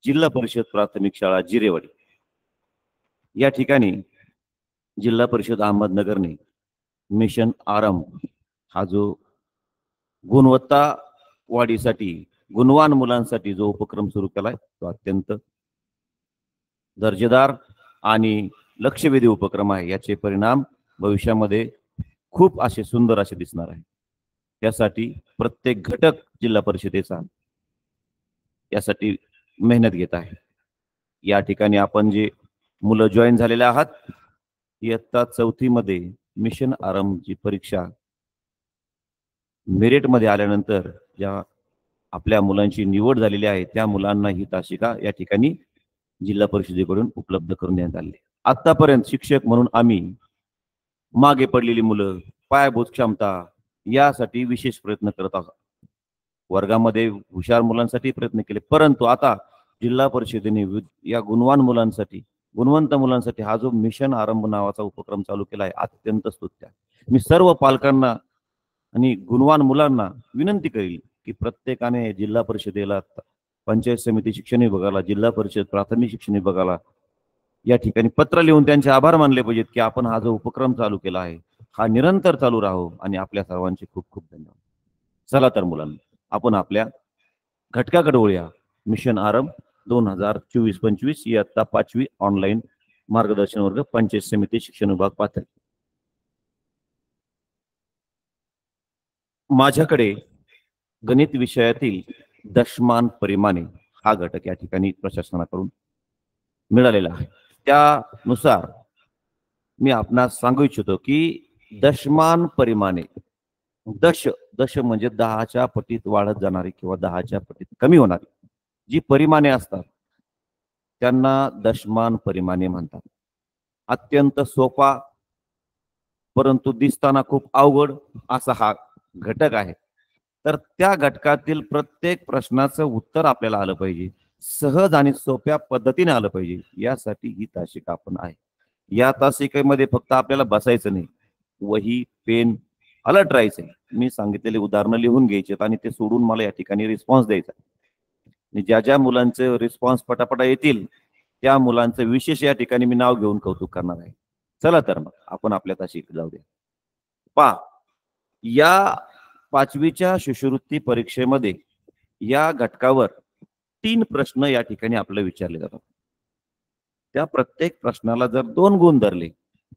जिल्हा परिषद प्राथमिक शाळा जिरेवाडी या ठिकाणी जिल्हा परिषद अहमदनगरने मिशन आरंभ हा जो गुणवत्ता वाढीसाठी गुणवान मुलांसाठी जो उपक्रम सुरू केलाय तो अत्यंत दर्जेदार आणि लक्षवेधी उपक्रम आहे। याचे परिणाम भविष्यामध्ये खूप असे सुंदर असे दिसणार आहे। त्यासाठी प्रत्येक घटक जिल्हा परिषदेचा यासाठी मेहनत घेत आहे। या ठिकाणी आपण जे मुलं जॉईन झालेले आहात, इयत्ता 4थी मध्ये मिशन आरंभची परीक्षा मेरिट मध्ये आल्यानंतर ज्या आपल्या मुलांची निवड झालेली आहे त्या मुलांना ही तासिका या ठिकाणी जिल्हा परिषदेकडून उपलब्ध करून देण्यात आली। आतापर्यंत शिक्षक म्हणून आम्ही मागे पडलेली मुलं, पायाभूत क्षमता यासाठी विशेष प्रयत्न करत आहोत। वर्गामध्ये हुशार मुलांसाठी प्रयत्न केले, परंतु आता जिल्हा परिषदेने या गुणवान मुलांसाठी गुणवंत मुलांसाठी हा जो मिशन आरंभ नावाचा उपक्रम चालू केला आहे अत्यंत स्तुत्य आहे। मी सर्व पालकांना आणि गुणवान मुलांना विनंती करेल की प्रत्येकाने जिल्हा परिषदेला, पंचायत समिती शिक्षण विभागाला, जिल्हा परिषद प्राथमिक शिक्षण विभागाला या ठिकाणी पत्र लिहून त्यांचे आभार मानले पाहिजेत की आपण हा जो उपक्रम चालू केला आहे हा निरंतर चालू राहो। आणि आपल्या सर्वांचे खूप खूप धन्यवाद। चला तर मुलांना आपण आपल्या घटकाकडे वळूया। मिशन आरंभ 2024-25 इयत्ता 5वी ऑनलाईन मार्गदर्शन वर्ग पंचायत समिती शिक्षण विभाग पाथरी। माझ्याकडे गणित विषयातील दशमान परिमाणे हा घटक या ठिकाणी प्रशासनाकडून मिळालेला आहे। त्यानुसार मी आपणास सांगू इच्छितो की दशमान परिमाणे, दश म्हणजे 10च्या पटीत वाढत जाणारी किंवा 10च्या पटीत कमी होणारी जी परिमाणे असतात त्यांना दशमान परिमाणे म्हणतात। अत्यंत सोपा परंतु दिसताना खूप अवघड असा हा घटक आहे। तर त्या घटकातील प्रत्येक प्रश्नाचं उत्तर आपल्याला आलं पाहिजे, सहज आणि सोप्या पद्धतीने आलं पाहिजे, यासाठी ही तासिका आपण आहे। या तासिकेमध्ये फक्त आपल्याला बसायचं नाही, वही पेन अलर्ट राहायचंय। मी सांगितलेले उदाहरणं लिहून घ्यायचे आणि ते सोडून मला या ठिकाणी रिस्पॉन्स द्यायचा। आणि ज्या ज्या मुलांचे रिस्पॉन्स पटापटा येतील त्या मुलांचं विशेष या ठिकाणी मी नाव घेऊन कौतुक करणार आहे। चला तर मग आपण आपल्या तासिकेत जाऊया। पहा, या 5वीच्या शिष्यवृत्ती परीक्षेमध्ये या घटकावर 3 प्रश्न या ठिकाणी आपल्याला विचारले जातात। त्या प्रत्येक प्रश्नाला जर 2 गुण धरले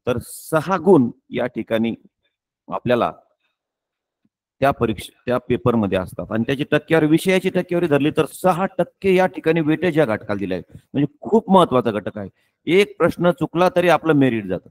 तर 6 गुण या ठिकाणी आपल्याला त्या पेपरमध्ये असतात। आणि त्याची टक्केवारी, विषयाची टक्केवारी धरली तर 6% या ठिकाणी वेटेज या घटकाला दिले आहे। म्हणजे खूप महत्त्वाचा घटक आहे। एक प्रश्न चुकला तरी आपलं मेरिट जातं।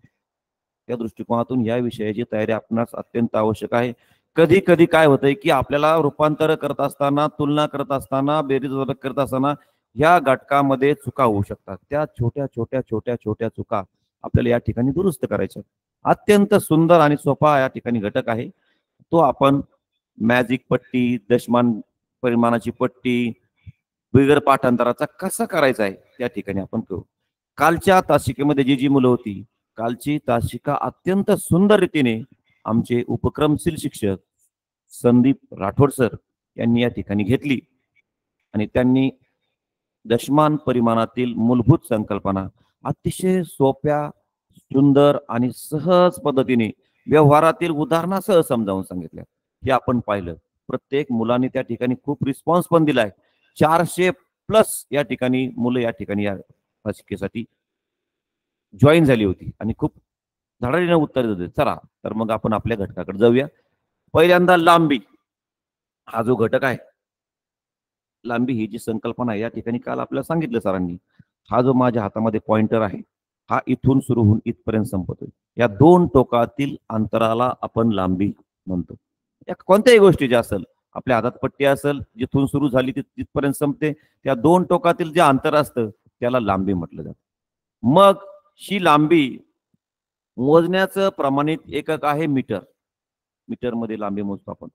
त्या दृष्टिकोनातून या विषयाची तयारी आपणास अत्यंत आवश्यक आहे। कधी कधी काय होतंय की आपल्याला रूपांतर करत असताना, तुलना करत असताना, बेरीज वजाबाकी करत असताना या घटकामध्ये चुका होऊ शकतात। त्या छोट्या छोट्या छोट्या छोट्या चुका आपल्याला या ठिकाणी दुरुस्त करायच्या। अत्यंत सुंदर आणि सोपा या ठिकाणी घटक आहे तो आपण मॅजिक पट्टी, दशमान परिमाणाची पट्टी बिगर पाठांतराचा कसा करायचा आहे त्या ठिकाणी आपण करू। कालच्या तासिकेमध्ये जी मुलं होती, कालची तासिका अत्यंत सुंदर रीतीने आमचे उपक्रमशील शिक्षक संदीप राठोड सर यांनी या ठिकाणी घेतली आणि त्यांनी दशमान परिमाणातील मूलभूत संकल्पना अतिशय सोप्या, सुंदर आणि सहज पद्धतीने व्यवहारातील उदाहरणासह समजावून सांगितल्या। हे आपण पाहिलं। प्रत्येक मुलांनी त्या ठिकाणी खूप रिस्पॉन्स पण दिलाय। 400+ या ठिकाणी मुलं या ठिकाणी या तासिकेसाठी जॉईन झाली होती आणि खूप धडाडीने उत्तर देते। चला तर मग आपण आपल्या घटकाकडे जाऊया। पहिल्यांदा लांबी हा जो घटक आहे, लांबी ही जी संकल्पना आहे या ठिकाणी काल आपल्याला सांगितलं सरांनी। हा जो माझ्या हातामध्ये पॉइंटर आहे हा इथून सुरू होऊन इथपर्यंत संपतोय। या 2 टोकातील अंतराला आपण लांबी म्हणतो। या कोणत्याही गोष्टी ज्या असेल, आपल्या हातात पट्टी असेल, जिथून सुरू झाली तिथपर्यंत संपते, त्या 2 टोकातील जे अंतर असतं त्याला लांबी म्हटलं जातं। मग ही लांबी मोजण्याचं प्रमाणित एकक आहे मीटर। मीटरमध्ये लांबी मोजतो आपण।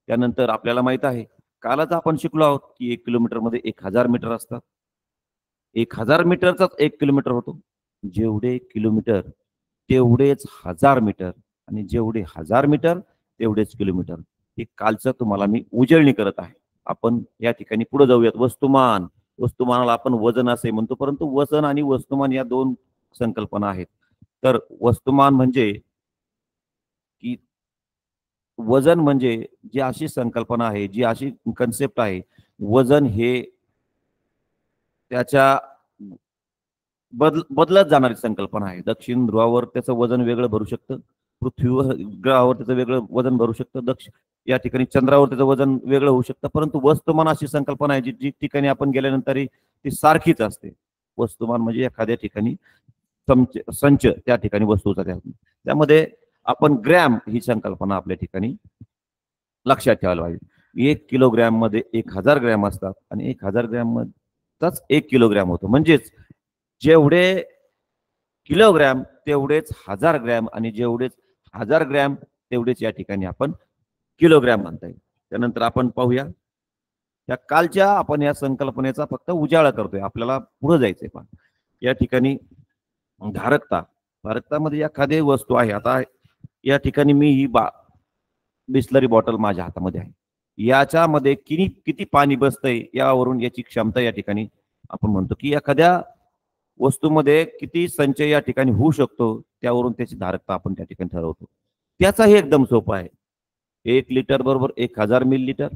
त्यानंतर आपल्याला माहित आहे, कालच आपण शिकलो आहोत की 1 किलोमीटरमध्ये 1000 मीटर असतात। 1000 मीटरचाच 1 किलोमीटर होतो। जेवढे किलोमीटर तेवढेच 1000 मीटर आणि जेवढे 1000 मीटर तेवढेच किलोमीटर। हे कालचं तुम्हाला मी उजळणी करत आहे। आपण या ठिकाणी पुढे जाऊयात। वस्तुमान वस्तुमानाला आपण वजन असे म्हणतो, परंतु वजन आणि वस्तुमान या दोन संकल्पना आहेत. तर वस्तुमान म्हणजे की वजन म्हणजे जी अशी संकल्पना आहे, जी अशी कन्सेप्ट आहे, वजन हे त्याच्या बदलत जाणारी संकल्पना आहे. दक्षिण ध्रुवावर त्याचं वजन वेगळं भरू शकतं. पृथ्वीवर ग्रहावर त्याचं वेगळं वजन भरू शकतं. या ठिकाणी चंद्रावर त्याचं वजन वेगळं होऊ शकतं. परंतु वस्तुमान अशी संकल्पना आहे, जी जी ठिकाणी आपण गेल्यानंतरही ती सारखीच असते. वस्तुमान म्हणजे एखाद्या ठिकाणी संच त्या ठिकाणी वस्तूचा त्यामध्ये आपण ग्रॅम ही संकल्पना आपल्या ठिकाणी लक्षात ठेवायला पाहिजे. 1 किलोग्रॅम मध्ये 1000 ग्रॅम असतात आणि 1000 ग्रॅम मध्येच 1 किलोग्रॅम होतो. म्हणजेच जेवढे किलोग्रॅम तेवढेच 1000 ग्रॅम आणि जेवढेच 1000 ग्रॅम तेवढेच या ठिकाणी आपण किलोग्रॅम म्हणता येईल. त्यानंतर आपण पाहूया या कालच्या आपण या संकल्पनेचा फक्त उजाळा करतोय. आपल्याला पुढे जायचंय. पण या ठिकाणी धारकता धारकतामध्ये एखादी वस्तू आहे. आता या ठिकाणी मी ही बिस्लरी बॉटल माझ्या हातामध्ये आहे. याच्यामध्ये किती किती पाणी बसतंय यावरून याची क्षमता या ठिकाणी आपण म्हणतो की एखाद्या वस्तूमध्ये किती संचय या ठिकाणी होऊ शकतो त्यावरून त्याची धारकता आपण त्या ठिकाणी ठरवतो. त्याचाही एकदम सोपा आहे. 1 लिटर बरोबर 1000 मिलीलिटर.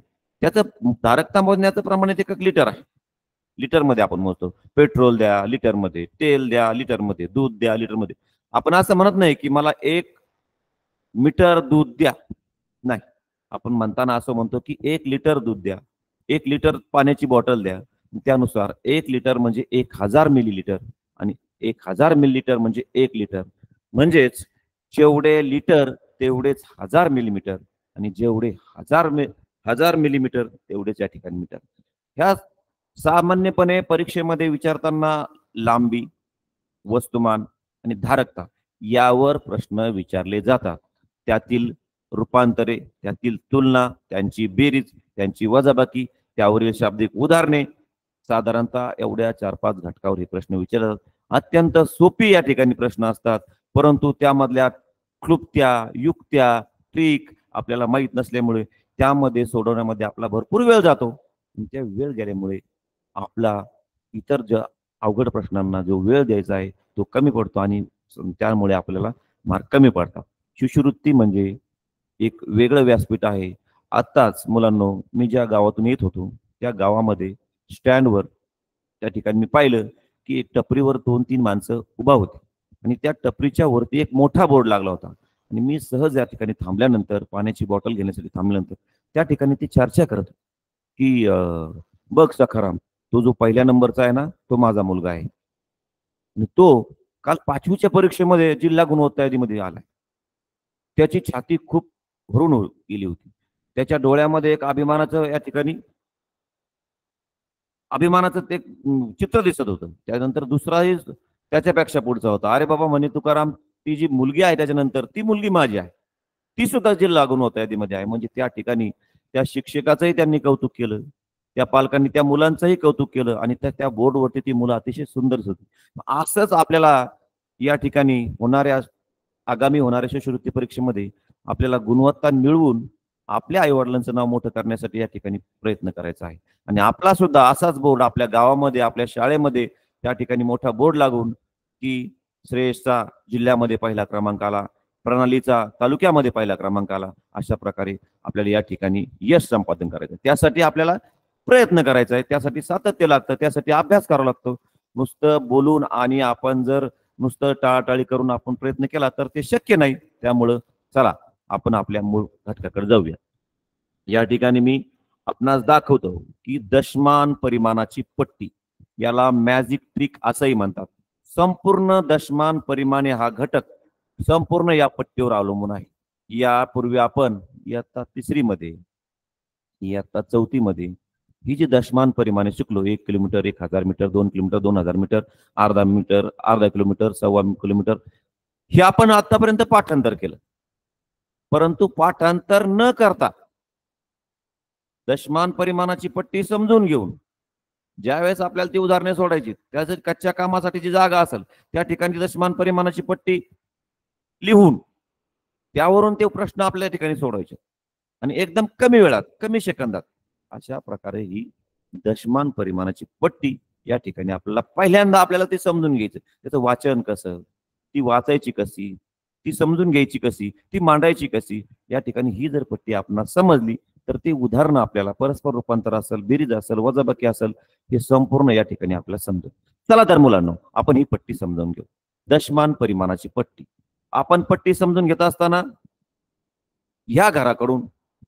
त्याचं धारकता मोजण्याचं प्रमाण 1 लिटर आहे. लिटरमध्ये आपण मोजतो. पेट्रोल द्या लिटरमध्ये, तेल द्या लिटरमध्ये, दूध द्या लिटरमध्ये. आपण असं म्हणत नाही की मला 1 मीटर दूध द्या. नाही. आपण म्हणताना असं म्हणतो की 1 लिटर दूध द्या. 1 लिटर पाण्याची बॉटल द्या. त्यानुसार 1 लिटर म्हणजे 1000 मिलीलिटर आणि 1000 मिलीलिटर म्हणजे 1 लिटर. म्हणजेच जेवढे लिटर तेवढेच 1000 मिलीमीटर आणि जेवढे 1000 मिलीमीटर तेवढेच या ठिकाणी मीटर. ह्या सामान्यपणे परीक्षेमध्ये विचारताना लांबी, वस्तुमान आणि धारकता यावर प्रश्न विचारले जातात. त्यातील रूपांतरे, त्यातील तुलना, त्यांची बेरीज, त्यांची वजाबाकी, त्यावरील शाब्दिक उदाहरणे साधारणतः एवढ्या 4-5 घटकावर हे प्रश्न विचारतात. अत्यंत सोपी या ठिकाणी प्रश्न असतात, परंतु त्यामधल्या क्लुप्त्या, युक्त्या, ट्रिक आपल्याला माहीत नसल्यामुळे त्यामध्ये सोडवण्यामध्ये आपला भरपूर वेळ जातो. त्या वेळ गेल्यामुळे आपला इतर ज्या अवघड प्रश्नांना जो वेळ द्यायचा आहे तो कमी पडतो आणि त्यामुळे आपल्याला मार्क कमी पडतात. शिष्यवृत्ती म्हणजे एक वेगळं व्यासपीठ आहे. आत्ताच मुलांनो मी ज्या गावातून येत होतो त्या गावामध्ये स्टँडवर त्या ठिकाणी मी पाहिलं की एक टपरीवर 2-3 माणसं उभा होती आणि त्या टपरीच्या वरती एक मोठा बोर्ड लागला होता आणि मी सहज या ठिकाणी थांबल्यानंतर पाण्याची बॉटल घेण्यासाठी थांबल्यानंतर त्या ठिकाणी ती चर्चा करत की बघ सखाराम, तो जो पहिल्या नंबरचा आहे ना तो माझा मुलगा आहे आणि तो काल 5वीच्या परीक्षेमध्ये जिल्हा गुणवत्ता यादीमध्ये आलाय. त्याची छाती खूप भरून गेली होती. त्याच्या डोळ्यामध्ये एक अभिमानाचं या ठिकाणी अभिमानाचं ते चित्र दिसत होतं. त्यानंतर दुसराही त्याच्यापेक्षा पुढचा होता. अरे बाबा म्हणे तुकाराम, ती जी मुलगी आहे त्याच्यानंतर ती मुलगी माझी आहे. ती सुद्धा जिल्हा गुणवत्ता यादीमध्ये आहे. म्हणजे त्या ठिकाणी त्या शिक्षकाचंही त्यांनी कौतुक केलं. त्या पालकांनी त्या मुलांचंही कौतुक केलं आणि त्या त्या बोर्डवरती ती मुलं अतिशय सुंदर होती. असंच आपल्याला या ठिकाणी आगामी होणाऱ्या शिष्यवृत्ती परीक्षेमध्ये आपल्याला गुणवत्ता मिळवून आपल्या आईवडिलांचं नाव मोठं करण्यासाठी या ठिकाणी प्रयत्न करायचा आहे. आणि आपला सुद्धा असाच बोर्ड आपल्या गावामध्ये, आपल्या शाळेमध्ये त्या ठिकाणी मोठा बोर्ड लागून की श्रेयसचा जिल्ह्यामध्ये पहिला क्रमांक आला, प्रणालीचा तालुक्यामध्ये पहिला क्रमांक आला, अशा प्रकारे आपल्याला या ठिकाणी यश संपादन करायचं. त्यासाठी आपल्याला प्रयत्न करायचा आहे. त्यासाठी सातत्य लागतं, त्यासाठी अभ्यास करावा लागतो. नुसतं बोलून आणि आपण जर नुसतं टाळाटाळी करून आपण प्रयत्न केला तर ते शक्य नाही. त्यामुळं चला आपण आपल्या मूळ घटकाकडे जाऊया. या ठिकाणी मी आपणास दाखवतो की दशमान परिमाणाची पट्टी, याला मॅजिक ट्रिक असंही म्हणतात. संपूर्ण दशमान परिमाणे हा घटक संपूर्ण या पट्टीवर अवलंबून आहे. यापूर्वी आपण इयत्ता 3री मध्ये, इयत्ता 4थी मध्ये ही जी दशमान परिमाणे शिकलो, 1 किलोमीटर, 1000 मीटर, 2 किलोमीटर, 2000 मीटर, अर्धा मीटर, अर्धा किलोमीटर, सव्वा किलोमीटर, हे आपण आतापर्यंत पाठांतर केलं. परंतु पाठांतर न करता दशमान परिमाणाची पट्टी समजून घेऊन ज्यावेळेस आपल्याला ती उदाहरणे सोडायची, त्यासाठी कच्च्या कामासाठी जी जागा असेल त्या ठिकाणी दशमान परिमाणाची पट्टी लिहून त्यावरून ते प्रश्न आपल्या ठिकाणी सोडवायचे आणि एकदम कमी वेळात, कमी सेकंदात अशा प्रकारे ही दशमान परिमाणाची पट्टी या ठिकाणी आपल्याला पहिल्यांदा आपल्याला ते समजून घ्यायचं, त्याचं वाचन कसं, ती वाचायची कशी, ती समजून घ्यायची कशी, ती मांडायची कशी. या ठिकाणी ही जर पट्टी आपणास समजली तर ती उदाहरणं आपल्याला परस्पर रूपांतर असेल, बेरीज असेल, वजाबाकी असेल, हे संपूर्ण या ठिकाणी आपल्याला समजेल. चला तर मुलांनो, आपण ही पट्टी समजावून घेऊ. दशमान परिमाणाची पट्टी. आपण पट्टी समजून घेत असताना या घराकडून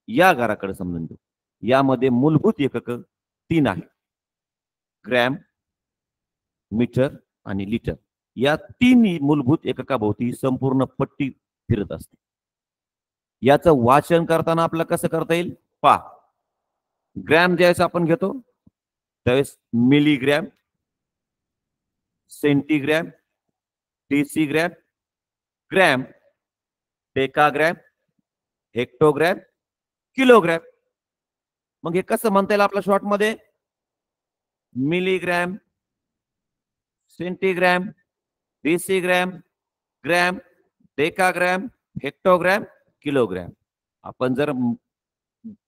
या घराकडे समजून घेऊ. यामध्ये मूलभूत एकक 3 आहे. ग्रॅम, मीटर आणि लिटर. या 3 मूलभूत एककाभोवती संपूर्ण पट्टी फिरत असते. याचं वाचन करताना आपल्याला कसं करता येईल पहा. ग्रॅम ज्यावेळेस आपण घेतो त्यावेळेस milligram, centigram, decigram, gram, decagram, hectogram, kilogram. मग हे कसं म्हणता येईल आपल्या शॉर्टमध्ये? Milligram, centigram, decigram, gram, decagram, hectogram, kilogram. आपण जर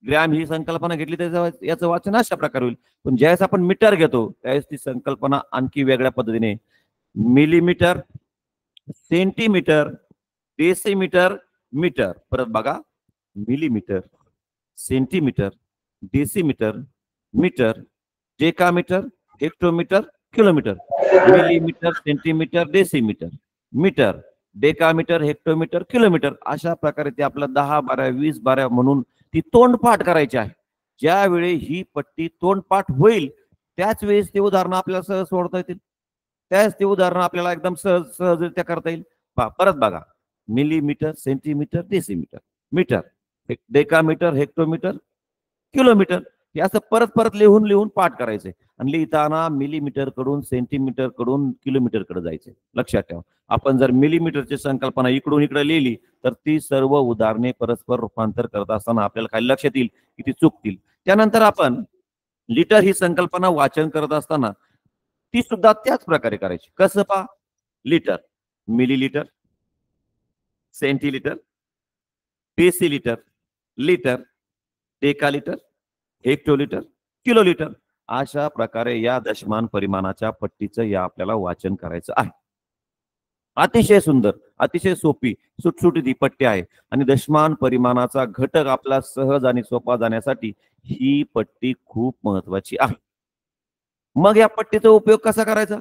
ग्रॅम ही संकल्पना घेतली तर याचं वाचन अशा प्रकारे होईल. पण ज्यावेळेस आपण मीटर घेतो त्यावेळेस ती संकल्पना आणखी वेगळ्या पद्धतीने मिलीमीटर, सेंटीमीटर, डेसीमीटर, मीटर. परत बघा, millimetre, centimetre, decimetre, metre, decametre, hectometre, kilometre. Millimetre, centimetre, decimetre, metre, decametre, hectometre, kilometre. अशा प्रकारे ते आपला 10, 12, 20, 12 म्हणून ती तोंडपाठ करायची आहे. ज्यावेळी ही पट्टी तोंडपाठ होईल त्याच वेळेस ते उदाहरण आपल्याला सहज सोडता येतील. त्याच ते उदाहरण आपल्याला एकदम सहजरित्या करता येईल. परत बघा, millimetre, centimetre, decimetre, metre, decametre, hectometre, kilometre. हे असं परत परत लिहून लिहून पाठ करायचंय. आणि लिहिताना मिलीमीटर कडून सेंटीमीटर कडून किलोमीटर कडे जायचंय. लक्षात ठेवा, आपण जर मिलीमीटरची संकल्पना इकडून इकडे लिहिली तर ती सर्व उदाहरणे परस्पर रूपांतर करत असताना आपल्याला काही लक्षात येईल की ती चुकतील. त्यानंतर आपण लिटर ही संकल्पना वाचन करत असताना ती सुद्धा त्याच प्रकारे करायची. कसं पहा, लिटर, मिलीलिटर, सेंटीलिटर, डेसीलिटर, लिटर, डेकालिटर, हेक्टोलिटर, किलोलिटर. अशा प्रकारे या दशमान परिमाणाच्या पट्टीचं या आपल्याला वाचन करायचं आहे. अतिशय सुंदर, अतिशय सोपी, सुटसुटीत ही पट्टी आहे. आणि दशमान परिमाणाचा घटक आपला सहज आणि सोपा जाण्यासाठी ही पट्टी खूप महत्वाची आहे. मग या पट्टीचा उपयोग कसा करायचा,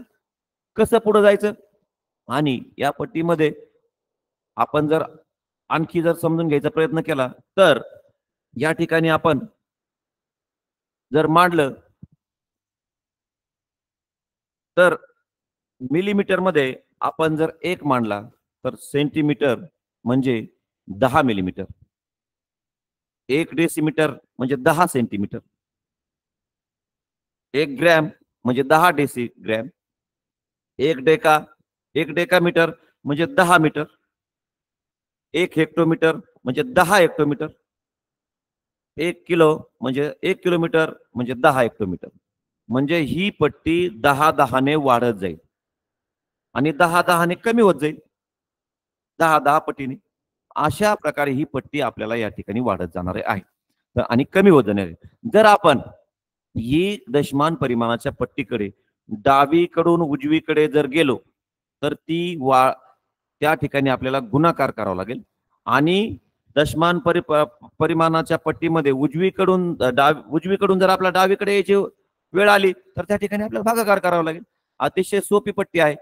कसं पुढे जायचं, आणि या पट्टीमध्ये आपण जर आणखी जर समजून घ्यायचा प्रयत्न केला तर या ठिकाणी आपण जर मांडलं तर मिलीमीटर मध्ये आपण जर 1 मांडला तर सेंटीमीटर म्हणजे 10 मिलीमीटर, 1 डेसीमीटर म्हणजे 10 सेंटीमीटर, 1 ग्रॅम म्हणजे 10 डेसीग्रॅम, 1 डेकामीटर म्हणजे 10 मीटर, 1 हेक्टोमीटर म्हणजे 10 हेक्टोमीटर, 1 किलो म्हणजे 1 किलोमीटर म्हणजे 10 हेक्टोमीटर. म्हणजे ही पट्टी 10-10 ने वाढत जाईल आणि 10-10 ने कमी होत जाईल, 10-10 पटीने. अशा प्रकारे ही पट्टी आपल्याला या ठिकाणी वाढत जाणार आहे आणि कमी होत जाणार आहे. जर आपण ही दशमान परिमाणाच्या पट्टीकडे डावीकडून उजवीकडे जर गेलो तर ती त्या ठिकाणी आपल्याला गुणाकार करावा लागेल. आणि दशमान परिमाणाच्या पट्टीमध्ये उजवीकडून जर आपला डावीकडे यायची वेळ आली तर त्या ठिकाणी आपल्याला भागाकार करावा लागेल. अतिशय सोपी पट्टी आहे.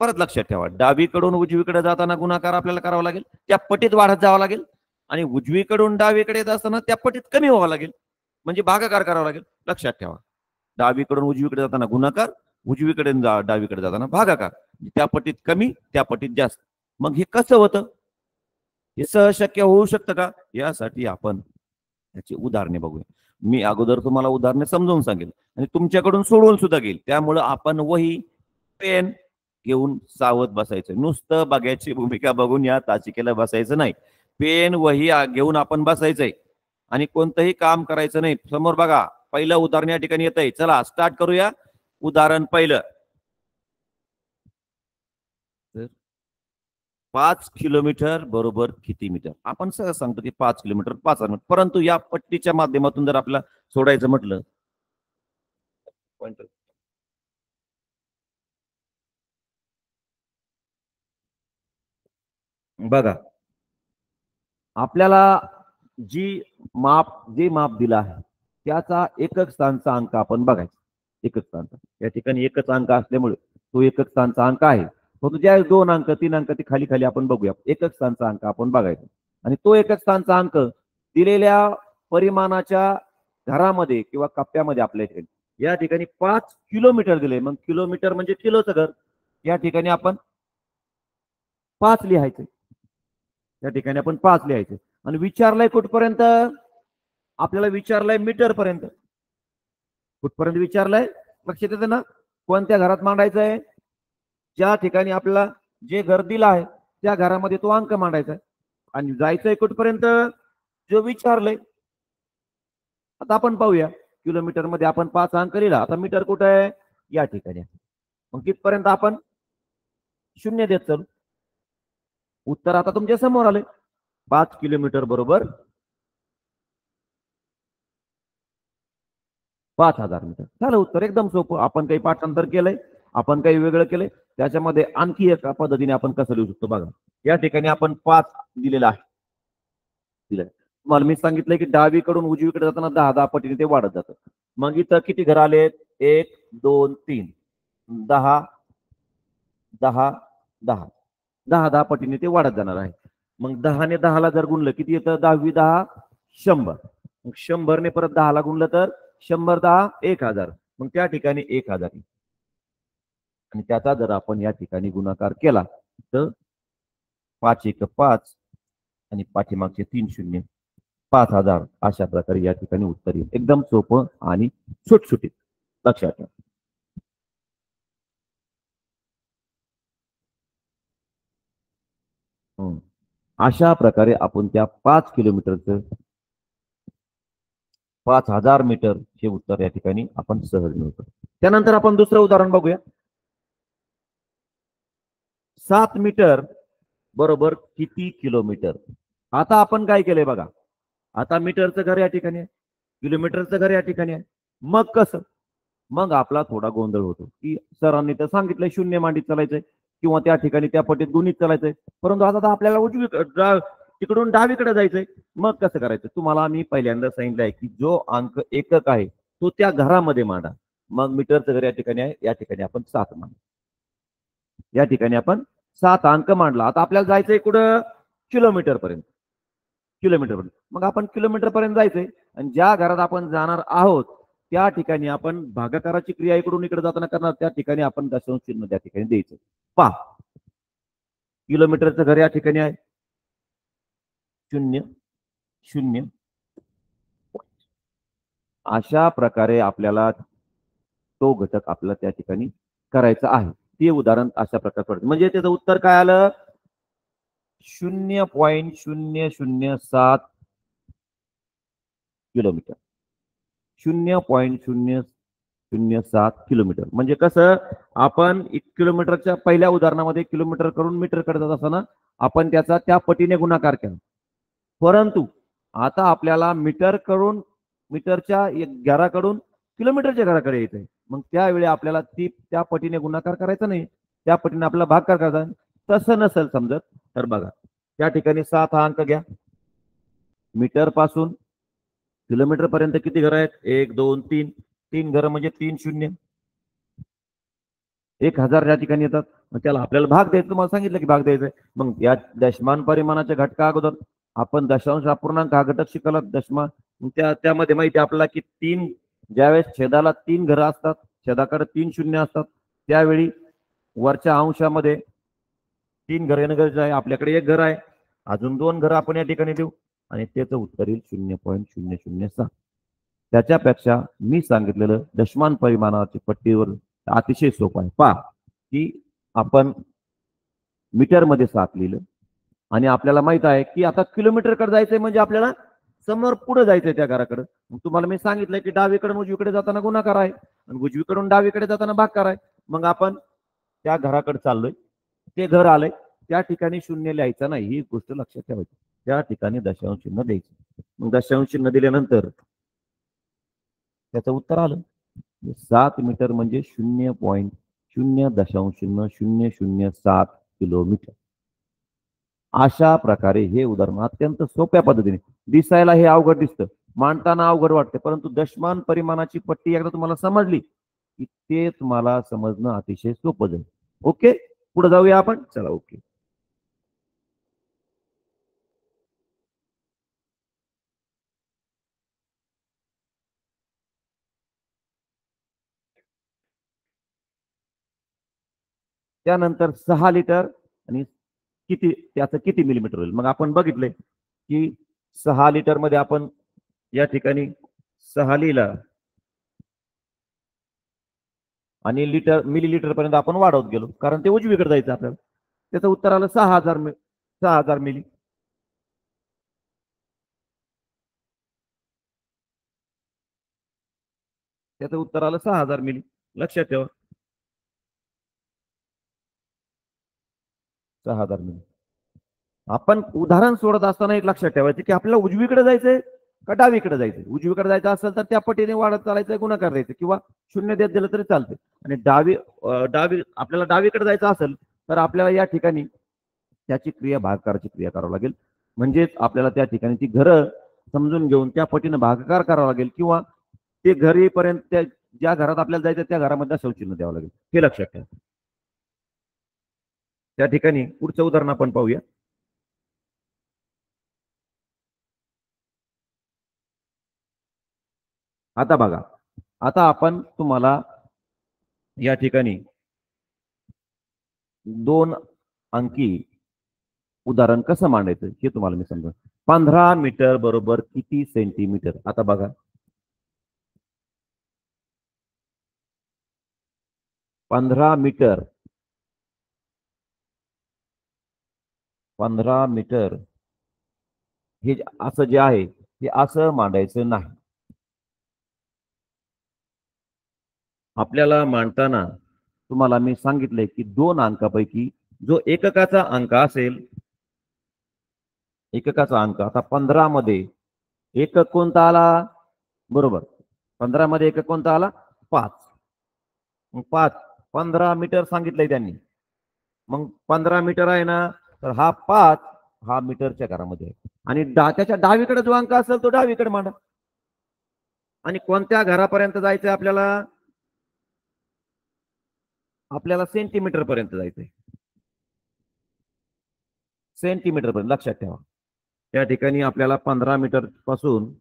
परत लक्षात ठेवा, डावीकडून उजवीकडे जाताना गुणाकार आपल्याला करावा लागेल, त्या पट्टीत वाढत जावं लागेल. आणि उजवीकडून डावीकडे येत असताना त्या पट्टीत कमी व्हावं लागेल, म्हणजे भागाकार करावा लागेल. लक्षात ठेवा, डावीकडून उजवीकडे जाताना गुणाकार, उजवीकडे डावीकडे जाताना भागाकार. त्या पट्टीत कमी, त्या पट्टीत जास्त. मग हे कसं होतं, हे सहज शक्य होऊ शकतं का? यासाठी आपण त्याची उदाहरणे बघूया. मी अगोदर तुम्हाला उदाहरणे समजावून सांगेल आणि तुमच्याकडून सोडवून सुद्धा घेईल. त्यामुळे आपण वही पेन घेऊन सावध बसायचं. नुसतं बघायची भूमिका बघून या तासिकेला बसायचं नाही. पेन वही घेऊन आपण बसायचंय आणि कोणतंही काम करायचं नाही. समोर बघा, पहिलं उदाहरण या ठिकाणी येत आहे. चला स्टार्ट करूया. उदाहरण पहिलं, 5 किलोमीटर बरोबर किती मीटर? आपण सहज सांगतो की 5 किलोमीटर 5 मीटर. परंतु या पट्टीच्या माध्यमातून जर आपल्याला सोडायचं म्हटलं पॉइंटर बघा, आपल्याला जे माप दिलं आहे त्याचा एकक स्थानचा अंक आपण बघायचा. एकक स्थानचा या ठिकाणी एकच अंक असल्यामुळे तो एकक स्थानचा अंक आहे. फक्त ज्या 2 अंक 3 अंक ते खाली खाली आपण बघूया. एकक स्थानचा अंक आपण बघायचा आणि तो एकक स्थानचा अंक दिलेल्या परिमाणाच्या घरामध्ये किंवा कप्प्यामध्ये आपल्या ठिकाणी या ठिकाणी 5 किलोमीटर दिले. मग किलोमीटर म्हणजे किलोचं घर. या ठिकाणी आपण 5 लिहायचे. या ठिकाणी आपण 5 लिहायचे आणि विचारलंय कुठपर्यंत? आपल्याला विचारलंय मीटर पर्यंत. कुठपर्यंत विचारलंय? लक्षात येतं ना? कोणत्या घरात मांडायचंय? ज्या ठिकाणी आपल्याला जे घर दिलं आहे त्या घरामध्ये तो अंक मांडायचा आहे आणि जायचंय कुठपर्यंत? जो विचारलंय. आता आपण पाहूया, किलोमीटर मध्ये आपण 5 अंक लिहिला. आता मीटर कुठे आहे? या ठिकाणी. मग कितपर्यंत आपण 0 देत चालू. उत्तर आता तुमच्या समोर आले. 5 किलोमीटर बरोबर 5000 मीटर. झालं उत्तर. एकदम सोपं. आपण काही पाठांतर केलंय, आपण काही वेगळं केलंय, त्याच्यामध्ये आणखी एका पद्धतीने आपण कसं लिहू शकतो बघा. या ठिकाणी आपण 5 दिलेला आहे. दिलंय. तुम्हाला मी सांगितलंय की डावीकडून उजवीकडे जाताना 10-10 पटीने ते वाढत जातं. मग इथं किती घर आलेत? 1 2 3 10 10 10 10-10 पटीने ते वाढत जाणार आहे. मग 10 ने 10 ला जर गुणलं किती येतं? 10 10 100. मग 100 ने परत 10 ला गुणलं तर 100 10 1000. मग त्या ठिकाणी 1000 आणि त्याचा जर आपण या ठिकाणी गुणाकार केला तर 5 1 5 आणि पाठीमागचे 3 शून्य 5000 अशा प्रकारे या ठिकाणी उत्तर येईल. एकदम सोपं आणि सुटसुटीत. लक्षात ठेवा. अशा प्रकारे आपण त्या 5 किलोमीटरचं 5000 मीटर हे उत्तर या ठिकाणी आपण सहज मिळवतो. त्यानंतर आपण दुसरं उदाहरण बघूया. 7 मीटर बरोबर किती किलोमीटर? आता आपण काय केलंय बघा. आता मीटरचं घर या ठिकाणी आहे, किलोमीटरचं घर या ठिकाणी आहे. मग कसं? मग आपला थोडा गोंधळ होतो की सरांनी तर सांगितलंय 0 मांडीत चालायचंय किंवा त्या ठिकाणी त्या पटीत गुणित चालायचंय, परंतु आता आपल्याला तिकडून डावीकडे जायचंय. मग कसं करायचं? तुम्हाला मी पहिल्यांदा सांगितलंय की जो अंक एकक आहे तो त्या घरामध्ये मांडा. मग मीटरचं घर या ठिकाणी आहे, या ठिकाणी आपण 7 मांडू. या ठिकाणी आपण 7 अंक मांडला. आता आपल्याला जायचंय कुठं? किलोमीटर पर्यंत. किलोमीटर पर्यंत. मग आपण किलोमीटर पर्यंत जायचंय आणि ज्या घरात आपण जाणार आहोत त्या ठिकाणी आपण भागाकाराची क्रिया इकडून इकडे जाताना करणार. त्या ठिकाणी आपण दशांश चिन्ह त्या ठिकाणी द्यायचं. पहा, किलोमीटरचं घर या ठिकाणी आहे 0 0. अशा प्रकारे आपल्याला तो घटक आपल्याला त्या ठिकाणी करायचा आहे. ते उदाहरण अशा प्रकारे पडतं. म्हणजे त्याचं उत्तर काय आलं? 0.007 किलोमीटर. 0.007 किलोमीटर. म्हणजे कसं? आपण किलोमीटरच्या पहिल्या उदाहरणामध्ये किलोमीटर करून मीटर कडे जात असताना आपण त्याचा त्या पटीने गुणाकार केला. परंतु आता आपल्याला मीटर करून मीटरच्या घराकडून किलोमीटरच्या घराकडे यायचंय. मग त्यावेळी आपल्याला त्या पटीने गुणाकार करायचा नाही, त्या पटीने आपल्याला भागाकार करायचा. तसं नसेल समजत तर बघा, त्या ठिकाणी 7 हा अंक घ्या. मीटर पासून किलोमीटर पर्यंत किती घर आहेत? 1 2 3. 3 घर म्हणजे 3 शून्य. 1000 या ठिकाणी येतात. मग त्याला आपल्याला भाग द्यायचं. तुम्हाला सांगितलं की भाग द्यायचा. मग या दशमान परिमाणाच्या घटका अगोदर आपण दशांश अपूर्णांक हा घटक शिकवला. दशमान त्यामध्ये माहिती आपल्याला की 3 ज्यावेळेस छेदाला 3 घरं असतात, छेदाकडे 3 शून्य असतात, त्यावेळी वरच्या अंशामध्ये 3 घर येणं गरजेचं आहे. आपल्याकडे 1 घर आहे, अजून 2 घरं आपण या ठिकाणी देऊ आणि त्याचं उत्तर येईल 0.007. त्याच्यापेक्षा मी सांगितलेलं दशमान परिमाणाची पट्टीवर अतिशय सोपं आहे. पहा की आपण मीटर मध्ये 7 लिहिलं आणि आपल्याला माहित आहे की आता किलोमीटरकडे जायचंय म्हणजे आपल्याला समोर पुढे जायचंय त्या घराकडे. तुम्हाला मी सांगितलंय की डावीकडून उजवीकडे जाताना गुणाकार आहे आणि उजवीकडून डावीकडे जाताना भागाकार आहे. मग आपण त्या घराकडे चाललोय, ते घर आलंय, त्या ठिकाणी 0 लिहायचं नाही, ही गोष्ट लक्षात ठेवायची. त्या ठिकाणी दशांश चिन्ह द्यायचं. मग दशांश चिन्ह दिल्यानंतर त्याचं उत्तर आलं. 7 मीटर म्हणजे 0.00007 किलोमीटर. अशा प्रकारे हे उदाहरण अत्यंत सोप्या पद्धतीने, दिसायला हे अवघड दिसतं, मांडताना अवघड वाटते, परंतु दशमान परिमाणाची पट्टी एकदा तुम्हाला समजली की ते तुम्हाला समजणं अतिशय सोपं जाईल. ओके, पुढे जाऊया आपण. चला, ओके. त्यानंतर 6 लिटर आणि किती त्याचं किती मिलीमीटर होईल. मग आपण बघितले की 6 लिटर मध्ये आपण या ठिकाणी 6 लिहिला आणि लिटर मिलीलीटर पर्यंत आपण वाढवत गेलो, कारण ते उजवीकडे जायचं आपल्याला. त्याचं उत्तर आलं 6,000 मिली. त्याचं उत्तर आलं 6,000 मिली. लक्षात ठेवा, 6,000 मिली. आपण उदाहरण सोडत असताना एक लक्षात ठेवायचं की आपल्याला उजवीकडे जायचंय का डावीकडे जायचंय. उजवीकडे जायचं असेल तर त्या पटीने वाढत चालायचं, गुणाकार द्यायचं किंवा शून्य देत दिलं तरी चालते. आणि आपल्याला डावीकडे जायचं असेल तर आपल्याला या ठिकाणी त्याची क्रिया भागाकाराची क्रिया करावी लागेल. म्हणजेच आपल्याला त्या ठिकाणी ती घरं समजून घेऊन त्या पटीनं भागाकार करावा लागेल किंवा ते घरीपर्यंत ज्या घरात आपल्याला जायचं त्या घरामध्ये शौचिन्ह द्यावं लागेल. हे लक्षात ठेवा. त्या ठिकाणी पुढचं उदाहरण आपण पाहूया. आता बघा, आता आपण तुम्हाला या ठिकाणी 2 अंकी उदाहरण कसं मांडायचं हे तुम्हाला मी समजा. 15 मीटर बरोबर किती सेंटीमीटर. आता बघा, 15 मीटर 15 मीटर हे असं जे आहे हे असं मांडायचं नाही. आपल्याला मांडताना तुम्हाला मी सांगितलंय की 2 अंकापैकी जो एककाचा अंक असेल, एककाचा अंक, आता 15 मध्ये एकक कोणता आला. बरोबर, 15 मध्ये एकक कोणता आला. 5. मग 15 मीटर सांगितलंय त्यांनी. मग 15 मीटर आहे ना, तर हा 5 हा मीटरच्या घरामध्ये आहे. आणि त्याच्या डावीकडे जो अंक असेल तो डावीकडे मांडा. आणि कोणत्या घरापर्यंत जायचंय आपल्याला. आपल्याला सेंटीमीटर पर्यंत जायचंय. सेंटीमीटर पर्यंत लक्षात ठेवा. त्या ठिकाणी आपल्याला 15 मीटर पासून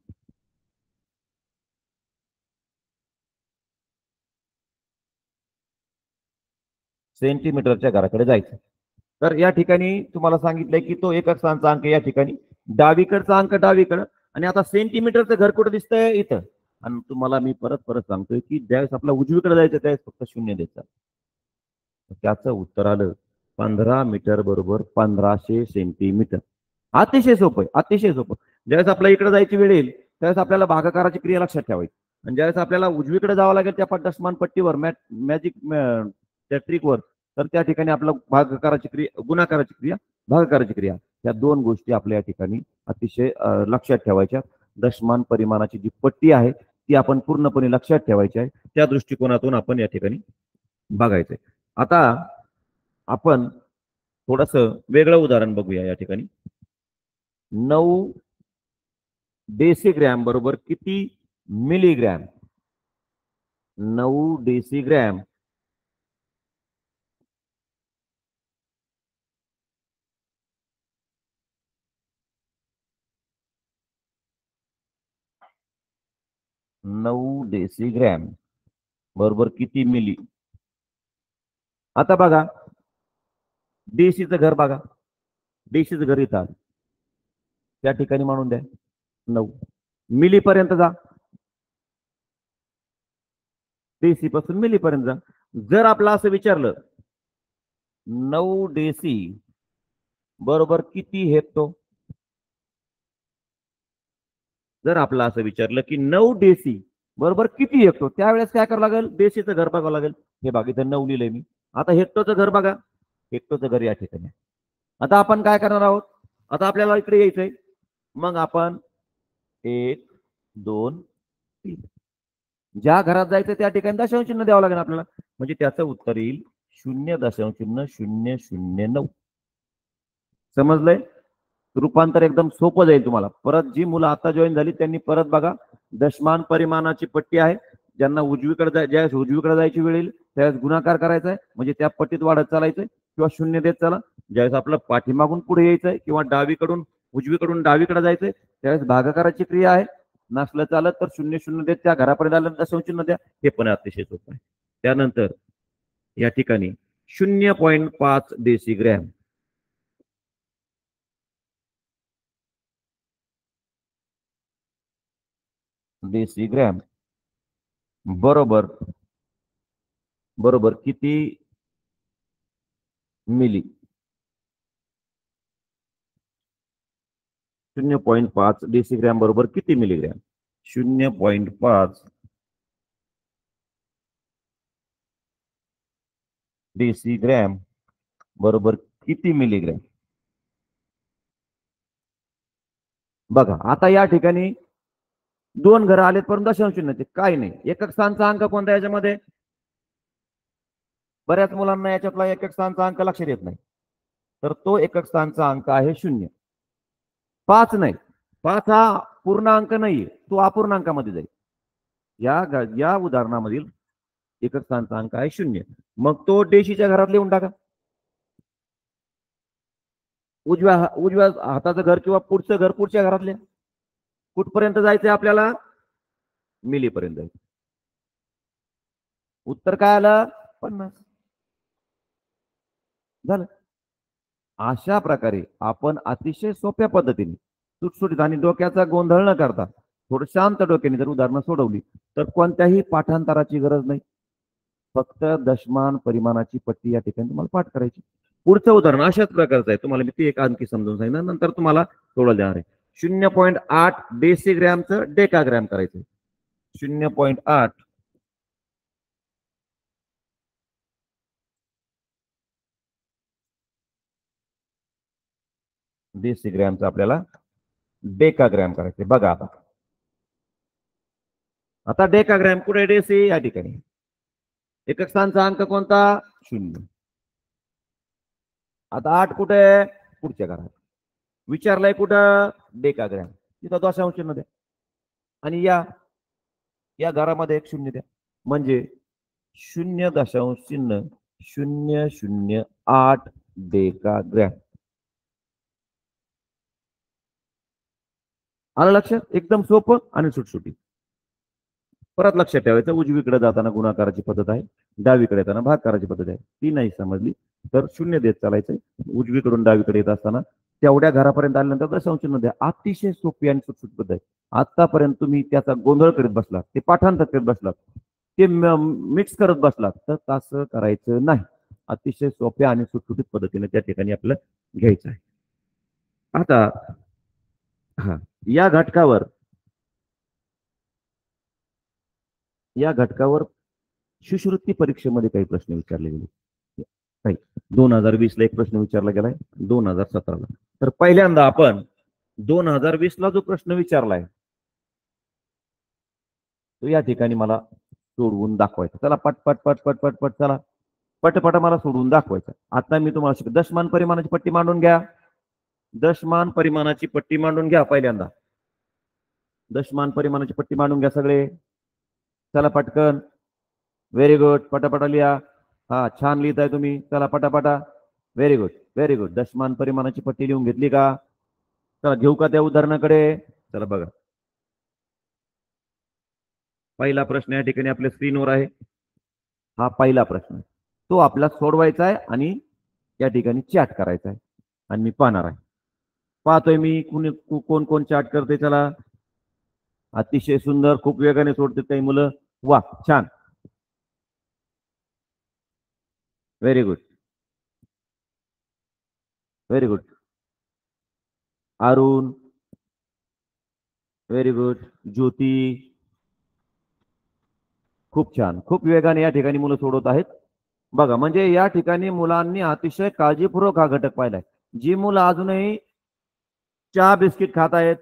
सेंटीमीटरच्या घराकडे जायचं. तर या ठिकाणी तुम्हाला सांगितलंय की तो एकक स्थानचा अंक या ठिकाणी, डावीकडचा अंक डावीकडं. आणि आता सेंटीमीटरचं घर कुठं दिसतंय. इथं. आणि तुम्हाला मी परत परत सांगतोय की ज्यावेळेस आपला उजवीकडे जायचं त्यावेळेस फक्त शून्य द्यायचं. त्याचं उत्तर आलं 15 मीटर बरोबर 1500 सेंटीमीटर. अतिशय सोपं आहे, अतिशय सोपं. ज्यावेळेस आपल्या इकडे जायची वेळ येईल त्यावेळेस आपल्याला भागाकाराची क्रिया लक्षात ठेवायची. आणि ज्यावेळेस आपल्याला उजवीकडे जावं लागेल त्या दशमान पट्टीवर मॅजिक त्या ट्रिकवर, तर त्या ठिकाणी आपलं भागाकाराची क्रिया, गुणाकाराची क्रिया, भागाकाराची क्रिया, या 2 गोष्टी आपल्या या ठिकाणी अतिशय लक्षात ठेवायच्या. दशमान परिमाणाची जी पट्टी आहे ती आपण पूर्णपणे लक्षात ठेवायची आहे. त्या दृष्टिकोनातून आपण या ठिकाणी बघायचंय. आता आपण थोडस वेगळं उदाहरण बघूया. या ठिकाणी 9 डेसिग्रॅम बरोबर किती मिलीग्रॅम. 9 डेसिग्रॅम बरोबर किती मिली. आता बघा, डीसीचं घर बघा. डीसीचं घर इथं त्या ठिकाणी म्हणून द्या 9 मिली पर्यंत जा. डीसी पासून मिली पर्यंत जा. जर आपलं असं विचारलं 9 डेसी बरोबर किती हेक्टो. जर आपलं असं विचारलं की 9 डेसी बरोबर किती हेक्टो, त्यावेळेस काय करावं लागेल. डेसीचं घर बघावं लागेल. हे बघा इथं 9 लिहिलंय मी. आता हेक्टोचं घर बघा. हेक्टोचं घर या ठिकाणी. आता आपण काय करणार आहोत. आता आपल्याला इकडे यायचंय. मग आपण 1 2 3 ज्या घरात जायचं त्या ठिकाणी दशांश चिन्ह द्यावं लागेल आपल्याला. म्हणजे त्याचं उत्तर येईल 0.009. समजलंय? रूपांतर एकदम सोपं जाईल तुम्हाला. परत जी मुलं आता जॉईन झाली त्यांनी परत बघा, दशमान परिमाणाची पट्टी आहे. ज्यांना उजवीकडे ज्यावेळेस उजवीकडे जायची वेळ येईल त्यावेळेस गुणाकार करायचा आहे, म्हणजे त्या पट्टीत वाढत चालायचंय किंवा शून्य देत चला. ज्यावेळेस आपलं पाठीमागून पुढे यायचंय किंवा डावीकडून उजवीकडून डावीकडे जायचंय त्यावेळेस भागाकाराची क्रिया आहे. नसलं चालत तर 0 देत त्या घरापर्यंत आलं दशांश चिन्ह द्या. हे पण अतिशय सोपं आहे. त्यानंतर या ठिकाणी 0.5 डेसिग्रॅम डेसिग्रॅम बरोबर बरोबर किती मिली? 0.5 डेसिग्रॅम बरोबर किती मिलीग्रॅम? 0.5 डेसिग्रॅम बरोबर किती मिलीग्रॅम? बघा आता या ठिकाणी दोन घरं आलेत परंतु दशांश चिन्ह काय नाही. एकक स्थानचा अंक कोणता याच्यामध्ये? बऱ्याच मुलांना याच्यातला एकक स्थानचा अंक लक्षात येत नाही. तर तो एकक स्थानचा अंक आहे 0. 5 नाही, 5 हा पूर्णांक नाहीये, तो अपूर्णांकामध्ये जाईल. या उदाहरणामधील एकक स्थानचा अंक आहे 0. मग तो डेशीच्या घरात लिहून टाका. उजव्या हाताचं घर किंवा पुढचं घर पुढच्या घरातले कुठपर्यंत जायचंय आपल्याला? मिलीपर्यंत जायचं. उत्तर काय आलं? 50 झालं. अशा प्रकारे आपण अतिशय सोप्या पद्धतीने सुटसुटीत आणि डोक्याचा गोंधळ न करता थोडं शांत डोक्याने जर उदाहरणं सोडवली तर कोणत्याही पाठांतराची गरज नाही. फक्त दशमान परिमाणाची पट्टी या ठिकाणी तुम्हाला पाठ करायची. पुढचं उदाहरण अशाच प्रकारचं आहे. तुम्हाला मी ती एक आणखी समजून सांगितलं, नंतर तुम्हाला थोडं देणार आहे. 0.8 डेसिग्रॅमचं डेकाग्रॅम करायचं. 0.8 डेसिग्रॅमचं आपल्याला डेकाग्रॅम करायचे. बघा आता डेकाग्रॅम कुठे? डेसी या ठिकाणी. एकक स्थानचा अंक कोणता? 0. आता 8 कुठे? पुढच्या घरात. विचारलंय कुठं? डेकाग्रॅम. तिथं दशांश चिन्ह द्या आणि या घरामध्ये एक 0 द्या. म्हणजे 0.008 डेकाग्रॅम. आलं लक्षात? एकदम सोपं आणि सुटसुटी. परत लक्षात ठेवायचं, उजवीकडे जाताना गुणाकाराची पद्धत आहे, डावीकडे येताना भागाकाराची पद्धत आहे. ती नाही समजली तर 0 देत चालायचं. उजवीकडून डावीकडे येत असताना तेवढ्या घरापर्यंत आल्यानंतर दशांश चिन्ह द्या. अतिशय सोपी आणि सुटसुट पद्धत आहे. आतापर्यंत तुम्ही त्याचा गोंधळ करीत बसलात, ते पाठांतर करत बसलात, ते मिक्स करत बसलात तर तसं करायचं नाही. अतिशय सोप्या आणि सुटसुटीत पद्धतीने त्या ठिकाणी आपल्याला घ्यायचं आहे. आता या घटकावर शिष्यवृत्ती परीक्षेमध्ये काही प्रश्न विचारले गेले. काही 2020 ला एक प्रश्न विचारला गेलाय, 2017 ला. तर पहिल्यांदा आपण 2020 ला जो प्रश्न विचारलाय तो या ठिकाणी मला सोडवून दाखवायचा. चला पटपट पटपट पटपट चला पटपट मला सोडवून दाखवायचं. आता मी तुम्हाला शिकतो. दशमान परिमाणाची पट्टी मांडून घ्या. दशमान परिमाणाची पट्टी मांडून घ्या. पहिल्यांदा दशमान परिमाणाची पट्टी मांडून घ्या सगळे. चला पटकन. Very good. पटापटा लिहा. हा छान लिहिताय तुम्ही. चला पटापटा. Very good very good. दशमान परिमाणाची पट्टी लिहून घेतली का? चला घेऊ का त्या उदाहरणाकडे? चला बघा. पहिला प्रश्न या ठिकाणी आपल्या स्क्रीनवर आहे. हा पहिला प्रश्न तो आपला सोडवायचा आहे आणि या ठिकाणी चॅट करायचा आहे आणि मी पाहणार आहे. पाहतोय मी कोण कोण चॅट करते. चला अतिशय सुंदर. खूप वेगाने सोडते काही मुलं. वा छान. Very good very good. Arun very good. Jyoti खूप छान. खूप वेगाने या ठिकाणी मुलं सोडवत आहेत. बघा म्हणजे या ठिकाणी मुलांनी अतिशय काळजीपूर्वक हा घटक पाहिलाय. जी मुलं अजूनही चहा बिस्किट खात आहेत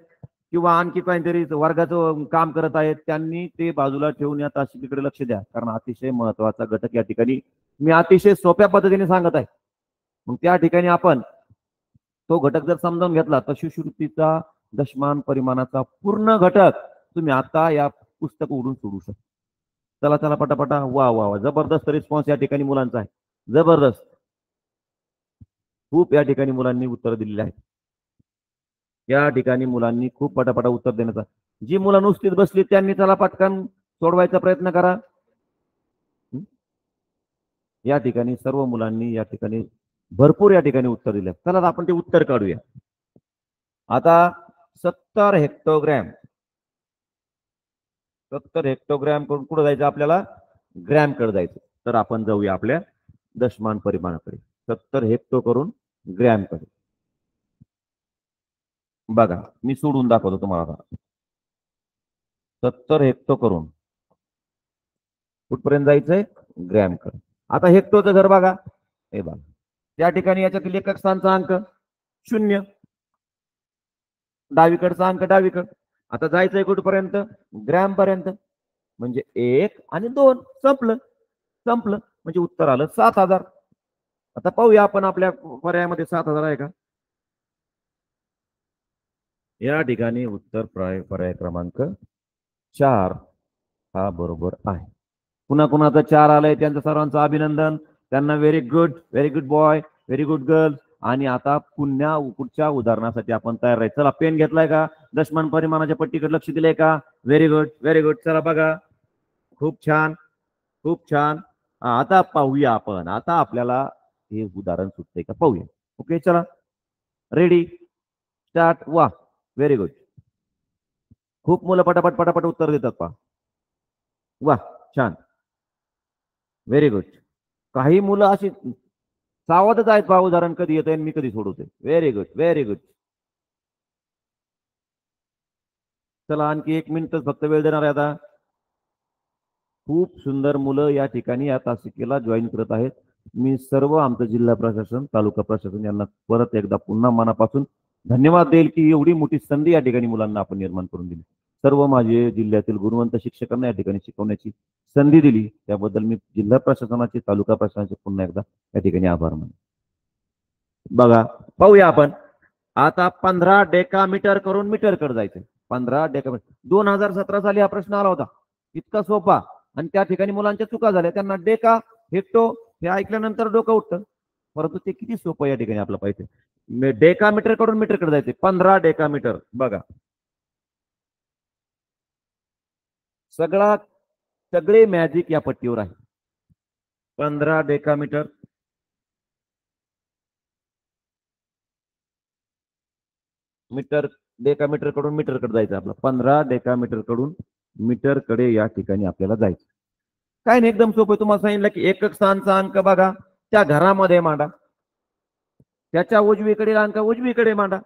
किंवा आणखी काहीतरी वर्गाचं काम करत आहेत, त्यांनी ते बाजूला ठेवून या तासिकेकडे लक्ष द्या, कारण अतिशय महत्वाचा घटक या ठिकाणी मी अतिशय सोप्या पद्धतीने सांगत आहे. मग त्या ठिकाणी आपण तो घटक जर समजावून घेतला तर शिष्यवृत्तीचा दशमान परिमाणाचा पूर्ण घटक तुम्ही आता या पुस्तक उघडून सोडू शकता. चला चला पटापटा. वा वा वा, जबरदस्त रिस्पॉन्स या ठिकाणी मुलांचा आहे, जबरदस्त. खूप या ठिकाणी मुलांनी उत्तर दिलेली आहेत. या ठिकाणी मुलांनी खूप पटापटा उत्तर देण्याचा, जी मुलं नुसतीच बसली त्यांनी चला पटकन सोडवायचा प्रयत्न करा. या ठिकाणी सर्व मुलांनी या ठिकाणी भरपूर या ठिकाणी उत्तर दिले. चला आपण ते उत्तर काढूया. आता 70 हेक्टोग्रॅम, 70 हेक्टोग्रॅम कडून कुठं जायचं आपल्याला? ग्रॅम कडे जायचं. तर आपण जाऊया आपल्या दशमान परिमाणाकडे. 70 हेक्टो करून ग्रॅम कडे. बघा मी सोडून दाखवतो तुम्हाला. 70 हेक्टो करून कुठपर्यंत जायचंय? ग्रॅम कडे. आता हेक्टोचं घर बघा, हे बघा त्या ठिकाणी याच्यातील एकक स्थानचा अंक 0, डावीकडचा अंक डावीकड. आता जायचंय कुठपर्यंत? ग्रॅम पर्यंत. म्हणजे 1 आणि 2 संपलं, संपलं. म्हणजे उत्तर आलं 7000. आता पाहूया आपण आपल्या पर्यायामध्ये 7000 आहे का? या ठिकाणी उत्तर पर्याय क्रमांक 4 हा बरोबर आहे. पुन्हा कुणाचं 4 आलंय त्यांचं सर्वांचं अभिनंदन. त्यांना very good boy, very good girl. आणि आता पुढच्या उदाहरणासाठी आपण तयार आहे. चला पेन घेतलाय का? दशमान परिमाणाच्या पट्टीकडे लक्ष दिलंय का? Very good. चला बघा, खूप छान, खूप छान. आता पाहूया आपण, आता आपल्याला हे उदाहरण सुटतंय का पाहूया. ओके चला, रेडी, स्टार्ट. वा, व्हेरी गुड. खूप मुलं पटापट उत्तर देतात पहा. वा, छान, व्हेरी गुड. काही मुलं अशी सावधच आहेत पहा, उदाहरण कधी येत आहे मी कधी सोडवतोय. Very good. चला आणखी 1 मिनिट फक्त वेळ देणार आहे आता. खूप सुंदर मुलं या ठिकाणी या तासिकेला जॉईन करत आहेत. मी सर्व आमचं जिल्हा प्रशासन, तालुका प्रशासन यांना परत एकदा पुन्हा मनापासून धन्यवाद देईल की एवढी मोठी संधी या ठिकाणी मुलांना आपण निर्माण करून दिली. सर्व माझे जिल्ह्यातील गुणवंत शिक्षकांना या ठिकाणी शिकवण्याची संधी दिली, त्याबद्दल मी जिल्हा प्रशासनाचे, तालुका प्रशासनाचे पुन्हा एकदा या ठिकाणी आभार मानतो. बघा पाहूया आपण आता 15 डेकामीटर करून मीटरकडे जायचंय. 15 डेकामीटर 2017 साली हा प्रश्न आला होता, इतका सोपा. आणि त्या ठिकाणी मुलांच्या चुका झाल्या, त्यांना डेका हेक्टो हे ऐकल्यानंतर डोकं उठतं, परंतु ते किती सोपं या ठिकाणी आपलं पाहिजे. डेकामीटर कडून मीटरकडे जायचे. 15 डेकामीटर बघा, सगळे मॅजिक या पट्टीवर आहे. 15 डेकामीटर मीटर, डेकामीटर कडून मीटरकडे जायचं आपलं. 15 डेकामीटर कडून मीटरकडे या ठिकाणी आपल्याला जायचं. काय नाही, एकदम सोपं. तुम्हाला सांगितलं की एकक स्थानचा अंक बघा त्या घरामध्ये मांडा, त्याच्या उजवीकडील अंक उजवीकडे मांडा,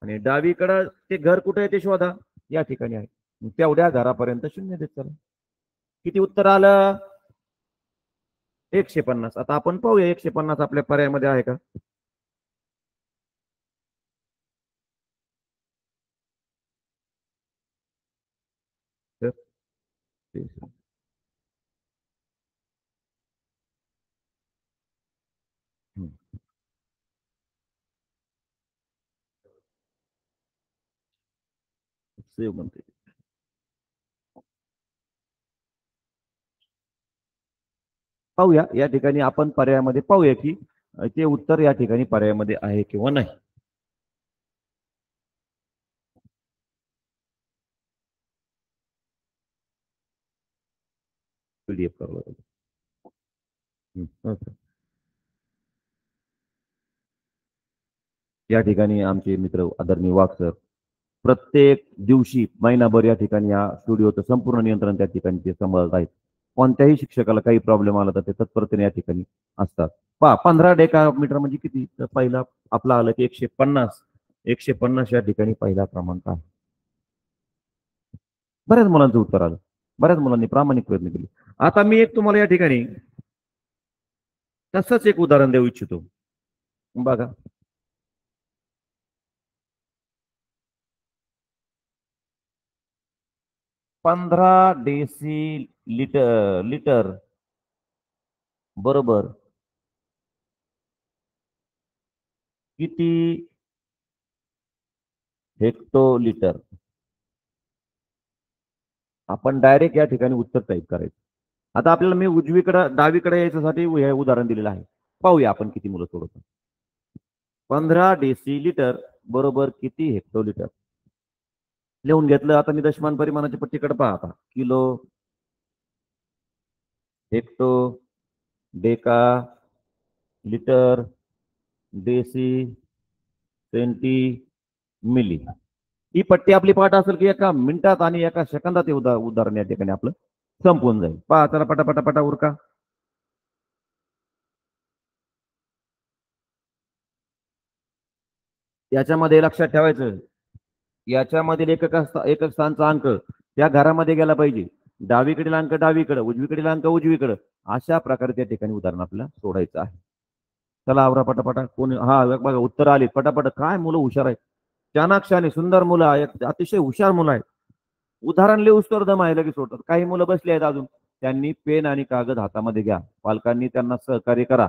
आणि डावीकडे ते घर कुठे आहे ते शोधा. या ठिकाणी आहे, तेवढ्या घरापर्यंत 0 देत चला. किती उत्तर आलं? 150. आता आपण पाहूया 150 आपल्या पर्यायामध्ये आहे का? सेव्ह म्हणते. पाहूया या ठिकाणी आपण पर्यायामध्ये पाहूया की ते उत्तर या ठिकाणी पर्यायामध्ये आहे किंवा नाही. पीडीएफ करावं लागेल. या ठिकाणी आमचे मित्र आदरणीय वाघ सर प्रत्येक दिवशी महिनाभर या ठिकाणी या स्टुडिओचं संपूर्ण नियंत्रण त्या ठिकाणी ते सांभाळत आहेत. कोणत्याही शिक्षकाला काही प्रॉब्लेम आला तर ते तत्परतेने या ठिकाणी असतात. पहा 15 डेकामीटर म्हणजे किती? तर पहिला आपला आलं की 150. 150 या ठिकाणी पहिला क्रमांक आहे. बऱ्याच मुलांचं उत्तर आलं, बऱ्याच मुलांनी प्रामाणिक प्रयत्न केले. आता मी एक तुम्हाला या ठिकाणी तसंच एक उदाहरण देऊ इच्छितो. बघा 15 डेसिलिटर बरोबर किती हेक्टोलिटर? आपण डायरेक्ट या ठिकाणी उत्तर टाईप करायचं. आता आपल्याला मी उजवीकडे डावीकडे यायच्यासाठी हे उदाहरण दिलेलं आहे. पाहूया आपण किती मुलं सोडवतो. 15 डेसिलिटर बरोबर किती हेक्टोलिटर? लिहून घेतलं. आता मी दशमान परिमाणाची पट्टीकडे पहा. आता kilo, hecto, deca, litre, deci, centi, milli. ही पट्टी आपली पाठ असेल की एका मिनिटात आणि एका सेकंदात उदाहरण या ठिकाणी आपलं संपून जाईल. पहा चला पटापटा उरका. याच्यामध्ये लक्षात ठेवायचं, याच्यामधील एकक स्थानचा अंक त्या घरामध्ये गेला पाहिजे. डावीकडील अंक डावीकडे, उजवीकडील अंक उजवीकडे. अशा प्रकारे त्या ठिकाणी उदाहरण आपल्याला सोडायचं आहे. चला आवरा पटापटा. कोणी हा बघा उत्तर आली पटापट. काय मुलं हुशार आहेत, चाणाक्षाने सुंदर मुलं आहेत, अतिशय हुशार मुलं आहेत. उदाहरण लिहूच तर दम आहे लगेच सोडतात. काही मुलं बसली आहेत अजून, त्यांनी पेन आणि कागद हातामध्ये घ्या. पालकांनी त्यांना सहकार्य करा.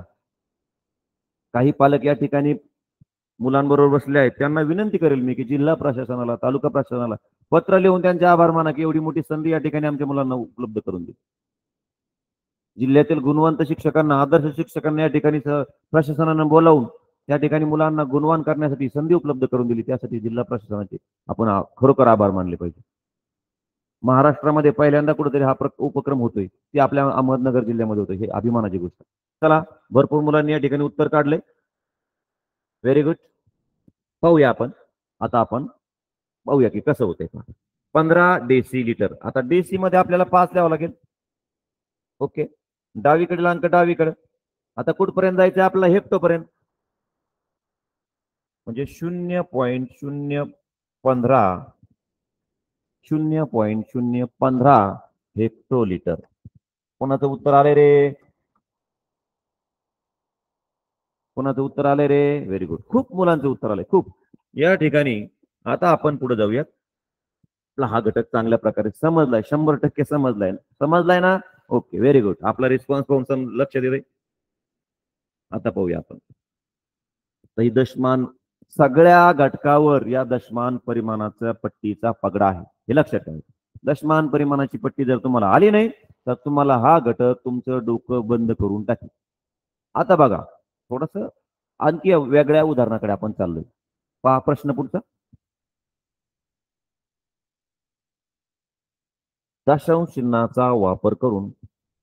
काही पालक या ठिकाणी मुलांबरोबर बसले आहेत, त्यांना विनंती करेल मी की जिल्हा प्रशासनाला, तालुका प्रशासनाला पत्र लिहून त्यांचे आभार माना की एवढी मोठी संधी या ठिकाणी आमच्या मुलांना उपलब्ध करून दिली. जिल्ह्यातील गुणवंत शिक्षकांना, आदर्श शिक्षकांना या ठिकाणी प्रशासनानं बोलावून त्या ठिकाणी मुलांना गुणवान करण्यासाठी संधी उपलब्ध करून दिली. त्यासाठी जिल्हा प्रशासनाचे आपण खरोखर आभार मानले पाहिजे. महाराष्ट्रामध्ये पहिल्यांदा कुठेतरी हा उपक्रम होतोय, ते आपल्या अहमदनगर जिल्ह्यामध्ये होतोय. हे अभिमानाची गोष्ट. चला भरपूर मुलांनी या ठिकाणी उत्तर काढले. Very good. पाहूया आपण. आता आपण पाहूया की कसं होतंय. 15 डेसिलिटर. आता डेसी मध्ये आपल्याला 5 द्यावं लागेल. ओके. डावीकडील अंक डावीकडे. आता कुठपर्यंत जायचं आपल्याला? हेक्टोपर्यंत. म्हणजे 0.015 हेक्टोलिटर. कोणाचं उत्तर आलंय रे? कोणाचं उत्तर आलंय रे? Very good. खूप मुलांचं उत्तर आलंय, खूप. या ठिकाणी आता आपण पुढे जाऊयात. आपला हा घटक चांगल्या प्रकारे समजलाय, 100% समजलाय ना? Okay, very good. आपला रिस्पॉन्स पाहून लक्ष देते. आता पाहूया आपण. ही दशमान सगळ्या घटकावर या दशमान परिमाणाच्या पट्टीचा पगडा आहे, हे लक्षात ठेवायचं. दशमान परिमाणाची पट्टी जर तुम्हाला आली नाही तर तुम्हाला हा घटक तुमचं डोकं बंद करून टाकेल. आता बघा, थोडस आणखी वेगळ्या उदाहरणाकडे आपण चाललोय. पहा प्रश्न पुढचा. दशांश चिन्हाचा वापर करून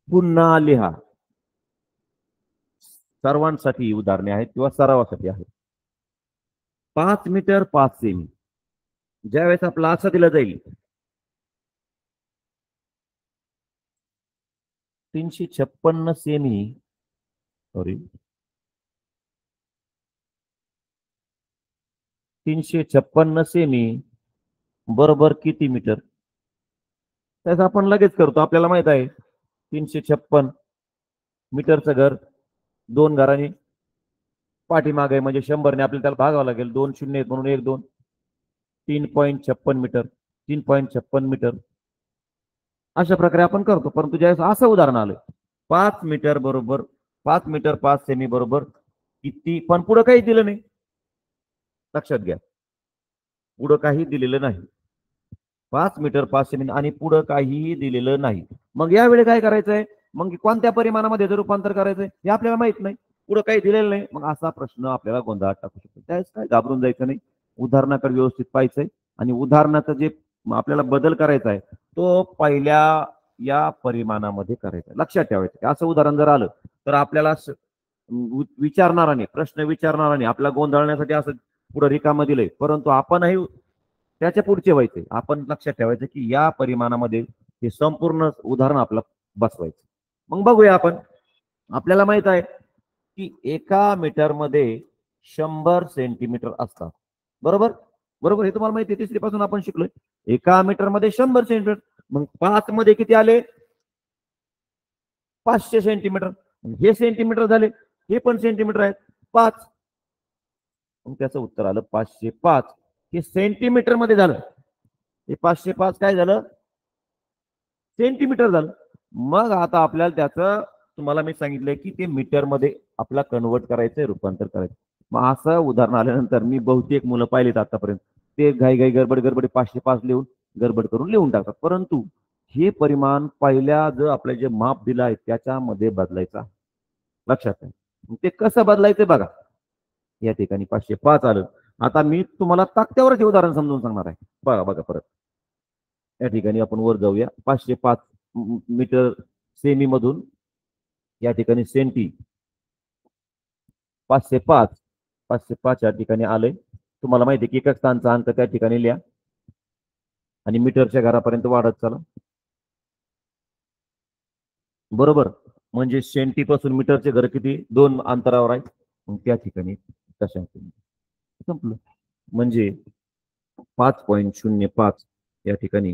पुन्हा लिहा. सर्वांसाठी उदाहरणे आहेत किंवा सरावासाठी आहेत. 5 मीटर 5 सेमी. ज्यावेळेस आपला असं दिलं जाईल 356 सेमी, सॉरी 356 सेमी बरोबर किती मीटर? त्याचं आपण लगेच करतो. आपल्याला माहित आहे 356 मीटरचं घर 2 घरांनी पाठीमागे, म्हणजे 100 ने आपल्याला त्याला भागावं लागेल. 2 शून्य आहेत म्हणून 1 2. 3.56 मीटर, 3.56 मीटर. अशा प्रकारे आपण करतो. परंतु ज्यावेळेस असं उदाहरण आलं 5 मीटर बरोबर 5 मीटर 5 सेमी बरोबर किती, पण पुढे काही दिलं नाही. लक्षात घ्या, पुढे काही दिलेलं नाही. 5 मीटर 5 सेमी आणि पुढे काहीही दिलेलं नाही. मग यावेळी काय करायचंय? मग कोणत्या परिमाणामध्ये रूपांतर करायचंय हे आपल्याला माहित नाही. पुढे काही दिलेलं नाही. मग असा प्रश्न आपल्याला गोंधळात टाकू शकतो. त्यावेळेस काय घाबरून जायचं नाही. उदाहरणाकडे व्यवस्थित पाहायचंय आणि उदाहरणाचा जे आपल्याला बदल करायचा आहे तो पहिल्या या परिमाणामध्ये करायचा. लक्षात ठेवायचं. असं उदाहरण जर आलं तर आपल्याला विचारणाराने, प्रश्न विचारणाराने आपल्याला गोंधळण्यासाठी असं पुढे रिकामं दिलंय, परंतु आपणही त्याच्या पुढचे व्हायचे. आपण लक्षात ठेवायचं की या परिमाणामध्ये हे संपूर्ण उदाहरण आपलं बसवायचं. मग बघूया आपण. आपल्याला माहित आहे की 1 मीटरमध्ये 100 सेंटीमीटर असतात. बरोबर बरोबर, हे तुम्हाला माहिती आहे. 3री पासून आपण शिकलोय. 1 मीटरमध्ये 100 सेंटीमीटर. मग 5 मध्ये किती आले? 500 सेंटीमीटर. हे सेंटीमीटर झाले, हे पण सेंटीमीटर आहेत 5. मग त्याचं उत्तर आलं 505. हे सेंटीमीटर मध्ये झालं. हे 505 काय झालं? सेंटीमीटर झालं. मग आता आपल्याला त्याचं तुम्हाला मी सांगितलंय की ते मीटरमध्ये आपला कन्वर्ट करायचंय, रूपांतर करायचं. मग असं उदाहरण आल्यानंतर मी बहुतेक मुलं पाहिलेत आतापर्यंत ते घाई गडबड 505 लिहून गडबड करून लिहून टाकतात. परंतु हे परिमाण पहिल्या जो आपलं जे माप दिलं आहे त्याच्यामध्ये बदलायचं आहे. लक्षात आहे. ते कसं बदलायचं बघा. या ठिकाणी 505 आलं. आता मी तुम्हाला तक्त्यावरच उदाहरण समजून सांगणार आहे. बघा बघा परत. या ठिकाणी आपण वर जाऊया. 505 मीटर सेमी मधून या ठिकाणी सेंटी 505 505 या ठिकाणी आलंय. तुम्हाला माहिती आहे की एकक स्थानचा अंक त्या ठिकाणी लिहा आणि मीटरच्या घरापर्यंत वाढत चला. बरोबर. म्हणजे सेंटी पासून मीटरचे घर किती 2 अंतरावर आहे. मग त्या ठिकाणी तशा संपलं. म्हणजे 5.05 या ठिकाणी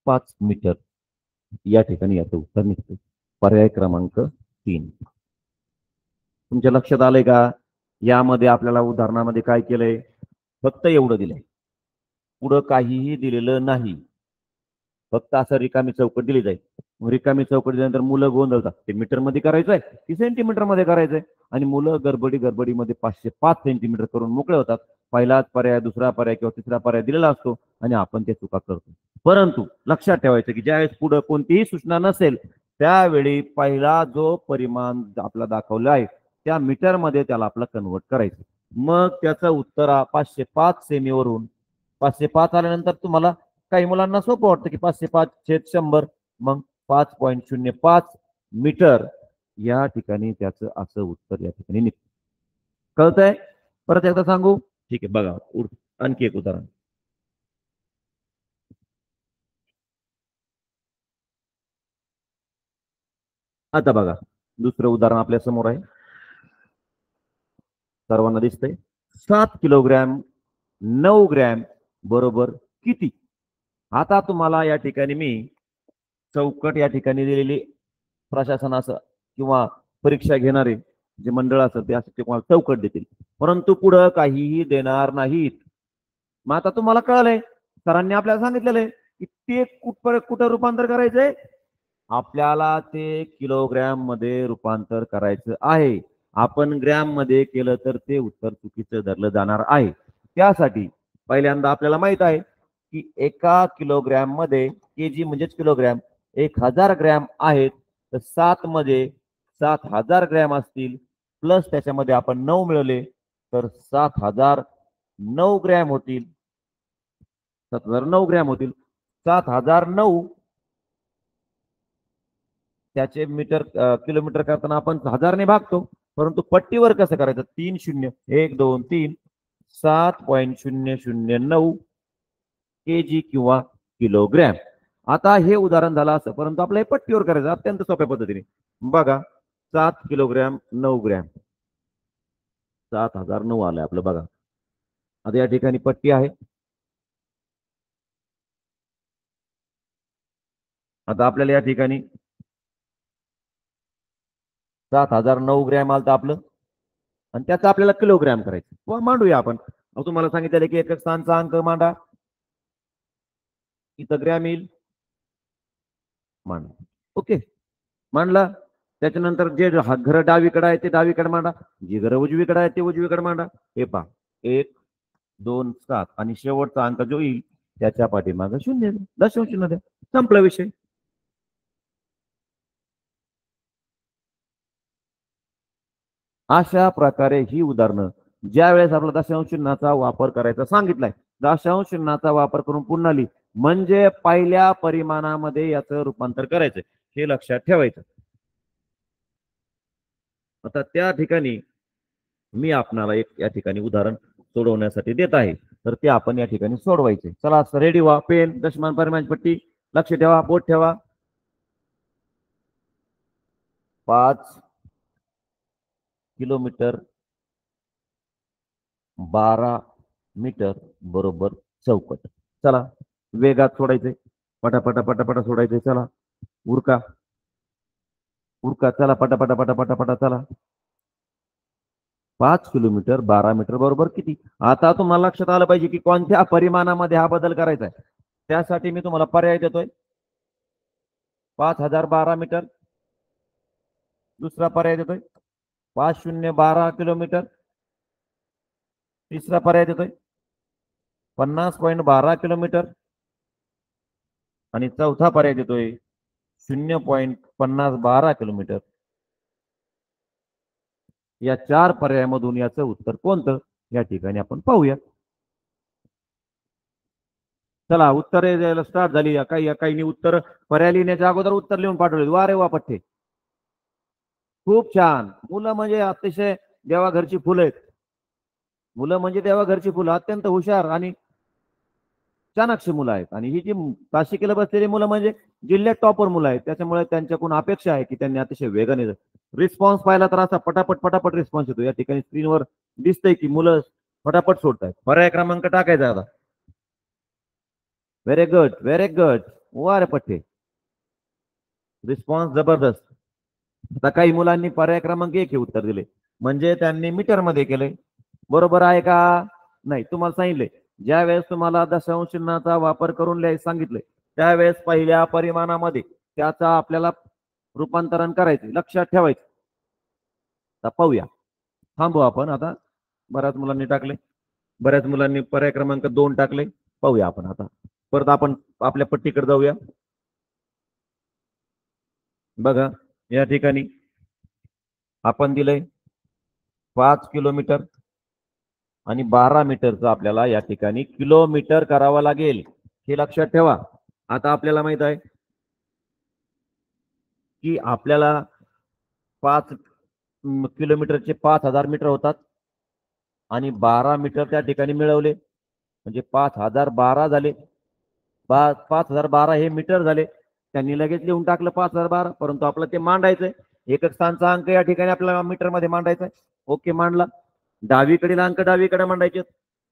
5 मीटर या ठिकाणी याचं उत्तर निघतं. पर्याय क्रमांक 3. तुमच्या लक्षात आलंय का? यामध्ये आपल्याला उदाहरणामध्ये काय केलंय? फक्त एवढं दिलंय. पुढं काहीही दिलेलं नाही. फक्त असं रिकामी चौकट दिली जाईल. रिकामी चौकट दिल्यानंतर मुलं गोंधळतात. ते मीटर मध्ये करायचंय की सेंटीमीटर मध्ये करायचंय आणि मुलं गडबडीमध्ये 505 सेंटीमीटर करून मोकळे होतात. पहिलाच पर्याय, दुसरा पर्याय किंवा तिसरा पर्याय दिलेला असतो आणि आपण ते चुका करतो. परंतु लक्षात ठेवायचं की ज्यावेळेस पुढे कोणतीही सूचना नसेल त्यावेळी पहिला जो परिमाण आपला दाखवला आहे त्या मीटर मध्ये त्याला आपलं कन्वर्ट करायचं. मग त्याचं उत्तर 505 सेमीवरून 505 आल्यानंतर तुम्हाला काही मुलांना सोपं वाटतं की 505/100 मग 5.05 मीटर या ठिकाणी त्याचं असं उत्तर या ठिकाणी निघतं. कळतंय? परत एकदा सांगू? ठीक आहे. बघा आणखी एक उदाहरण. आता बघा दुसरं उदाहरण आपल्या समोर आहे. सर्वांना दिसतंय 7 किलोग्रॅम 9 ग्रॅम बरोबर किती? आता तुम्हाला या ठिकाणी मी चौकट या ठिकाणी दिलेली प्रशासनाचं किंवा परीक्षा घेणारे जे मंडळ असतं ते असं तुम्हाला चौकट देतील. परंतु पुढं काहीही देणार नाहीत. मग आता तुम्हाला कळलंय, सरांनी आपल्याला सांगितलेलं आहे की ते कुठं रूपांतर करायचंय? आपल्याला ते किलोग्रॅम मध्ये रूपांतर करायचं आहे. आपण ग्रॅम मध्ये केलं तर ते उत्तर चुकीचं धरलं जाणार आहे. त्यासाठी पहिल्यांदा आपल्याला माहित आहे की एका किलोग्रॅम मध्ये केजी म्हणजेच किलोग्रॅम 1000 ग्रॅम आहेत. तर 7 मध्ये 7000 ग्रॅम असतील प्लस त्याच्यामध्ये आपण 9 मिळवले तर 7009 ग्रॅम होतील. 7009 ग्रॅम होतील. 7009 त्याचे किलोमीटर करताना आपण 1000 ने भागतो. परंतु पट्टीवर कसं करायचं? 3 0 1 2 3 7.009 केजी किंवा किलोग्रॅम. आता हे उदाहरण झालं असं, परंतु आपलं हे पट्टीवर करायचं अत्यंत सोप्या पद्धतीने. बघा 7 किलोग्रॅम 9 ग्रॅम 7009 आलंय आपलं. बघा आता या ठिकाणी पट्टी आहे. आता आपल्याला या ठिकाणी 7009 ग्रॅम आलं आपलं आणि त्याचं आपल्याला किलोग्रॅम करायचं. मांडूया आपण. तुम्हाला सांगितलेलं की एकक स्थानचा अंक मांडा. इथं ग्रॅम येईल. मांडा. ओके. मांडला. त्याच्यानंतर जे घर डावीकडे आहे ते डावीकडे मांडा. जी घर उजवीकडे आहे ते उजवीकडे मांडा. हे पहा 1 2 7 आणि शेवटचा अंक जो येईल त्याच्या पाठीमागे 0 दशांश चिन्ह द्या. संपला विषय. अशा प्रकारे ही उदाहरणं ज्या वेळेस आपला दशांश चिन्हाचा वापर करायचा सांगितलाय, दशांश चिन्हाचा वापर करून पुन्हा लिही म्हणजे पहिल्या परिमाणामध्ये याचं रूपांतर करायचं हे लक्षात ठेवायचं. आता त्या ठिकाणी मी आपणाला एक या ठिकाणी उदाहरण सोडवण्यासाठी देत आहे. तर ते आपण या ठिकाणी सोडवायचे. चला रेडी व्हा. पेन, दशमान, परिमाण पट्टी लक्ष ठेवा, बोट ठेवा. 5 किलोमीटर 12 मीटर बरोबर चौकट. चला वेगात सोडायचे. पटापटा पटापटा सोडायचे. चला उरका उरका. चला पटापटा पटापटा पटा चला. 5 किलोमीटर 12 मीटर बरोबर किती? आता तुम्हाला लक्षात आलं पाहिजे की कोणत्या परिमाणामध्ये हा बदल करायचा आहे. त्यासाठी मी तुम्हाला पर्याय देतोय. 5012 मीटर. दुसरा पर्याय देतोय 5012 किलोमीटर. तिसरा पर्याय देतोय 50.12 किलोमीटर. आणि चौथा पर्याय देतोय 0.5012 किलोमीटर. या 4 पर्यायामधून याचं उत्तर कोणतं या ठिकाणी आपण पाहूया. चला उत्तर द्यायला स्टार्ट झाली. काहींनी उत्तर पर्याय लिहिण्याच्या अगोदर उत्तर लिहून पाठवले. वा रे वा पठ्ठे, खूप छान. मुलं म्हणजे अतिशय देवाघरची फुलं आहेत. मुलं म्हणजे देवाघरची फुलं, अत्यंत हुशार आणि चाणाक्ष मुलं आहेत. आणि ही जी ताशिकेला बसलेली मुलं म्हणजे जिल्ह्यात टॉपर मुलं आहेत. त्याच्यामुळे त्यांच्याकडून अपेक्षा आहे की त्यांनी अतिशय वेगाने रिस्पॉन्स पाहिला तर असा पटापट पटापट रिस्पॉन्स येतो. या ठिकाणी स्क्रीनवर दिसतंय की मुलं फटाफट सोडतायत. पर्याय क्रमांक टाकायचा आता. Very good, very good. वा रे पठ्ठे, रिस्पॉन्स जबरदस्त. आता काही मुलांनी पर्याय क्रमांक 1 हे उत्तर दिले, म्हणजे त्यांनी मीटर मध्ये केले. बरोबर आहे का? नाही, तुम्हाला सांगितले ज्या वेळेस तुम्हाला दशांश चिन्हाचा वापर करून लिहायला सांगितले त्यावेळेस पहिल्या परिमाणामध्ये त्याचा आपल्याला रूपांतरण करायचे, लक्षात ठेवायचे. आता पाहूया. थांबू आपण आता. बऱ्याच मुलांनी टाकले, बऱ्याच मुलांनी पर्याय क्रमांक 2 टाकले. पाहूया आपण आता. परत आपण आपल्या पट्टीकडे जाऊया. बघा या ठिकाणी आपण दिलंय 5 किलोमीटर आणि 12 मीटरचं आपल्याला या ठिकाणी किलोमीटर करावं लागेल, हे लक्षात ठेवा. आता आपल्याला माहित आहे की आपल्याला 5 किलोमीटरचे 5000 मीटर होतात आणि 12 मीटर त्या ठिकाणी मिळवले म्हणजे 5012 झाले. 5012 हे मीटर झाले. त्यांनी लगेच लिहून टाकलं 5012, परंतु आपलं ते मांडायचंय. एकक स्थानचा अंक या ठिकाणी आपल्याला मीटर मध्ये मांडायचा आहे. ओके, मांडला. डावीकडील अंक डावीकडे मांडायचे.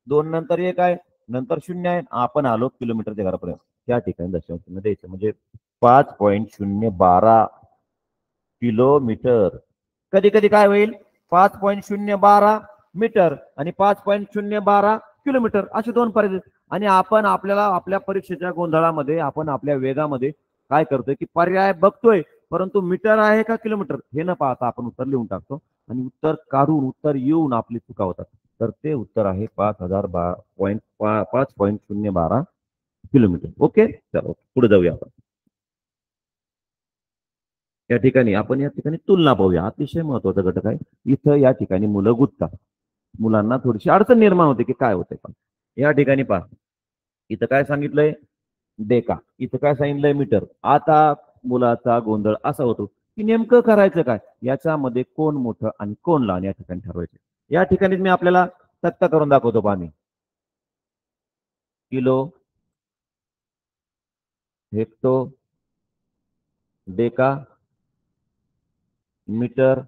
2 नंतर 1 आहे, नंतर 0 आहे. आपण आलो किलोमीटरच्या घरापर्यंत. त्या ठिकाणी दशांश द्यायचं म्हणजे 5.012 किलोमीटर. कधी कधी काय होईल 5.012 मीटर आणि 5.012 किलोमीटर असे दोन पर्याय. आणि आपण आपल्याला आपल्या परीक्षेच्या गोंधळामध्ये आपण आपल्या वेगामध्ये काय करतोय की पर्याय बघतोय, परंतु मीटर आहे का किलोमीटर हे न पाहता आपण उत्तर लिहून टाकतो आणि उत्तर काढून उत्तर येऊन आपली चुका होतात. तर ते उत्तर आहे 5.012 किलोमीटर. ओके, चलो पुढे जाऊया आपण. या ठिकाणी आपण या ठिकाणी तुलना पाहूया. अतिशय महत्वाचा घटक आहे. इथं या ठिकाणी मुलं गुंततात. मुलांना थोडीशी अडचण निर्माण होते की काय होतंय. पण या ठिकाणी पहा, इथं काय सांगितलंय डेका, इथं काय सांगितलंय मीटर. आता मुलाचा गोंधळ असा होतो की नेमकं करायचं काय, याच्यामध्ये कोण मोठं आणि कोण लहान या ठिकाणी ठरवायचं. या ठिकाणी मी आपल्याला तक्ता करून दाखवतो. पाणी kilo, hecto, deca, metre,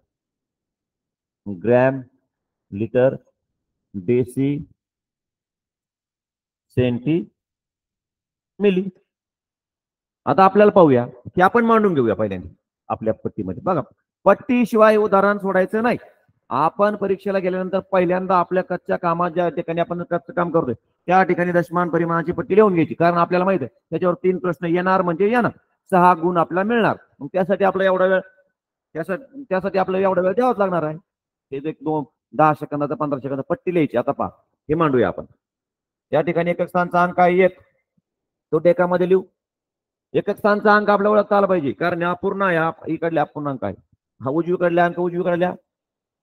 gram, litre, deci, centi, milli. आता आपल्याला पाहूया की आपण मांडून घेऊया पहिल्यांदा आपल्या पट्टीमध्ये. बघा, पट्टीशिवाय उदाहरण सोडायचं नाही. आपण परीक्षेला गेल्यानंतर पहिल्यांदा आपल्या कच्च्या कामात ज्या ठिकाणी आपण कच्चं काम करतोय त्या ठिकाणी दशमान परिमाणाची पट्टी लिहून घ्यायची. कारण आपल्याला माहित आहे त्याच्यावर 3 प्रश्न येणार म्हणजे येणार, 6 गुण आपल्याला मिळणार. मग त्यासाठी आपला एवढा वेळ त्यासाठी आपल्याला एवढा वेळ द्यावाच लागणार आहे. ते 10 सेकंदाचा 15 सेकंद पट्टी लिहायची. आता पहा, हे मांडूया आपण. या ठिकाणी एकक स्थानचा अंक आहे 1, तो डेकामध्ये लिहू. एकक स्थानचा अंक आपल्या ओळखता आला पाहिजे, कारण या पूर्ण या इकडल्या अपूर्णांक आहे. हा उजवीकडल्या अंक उजवीकडल्या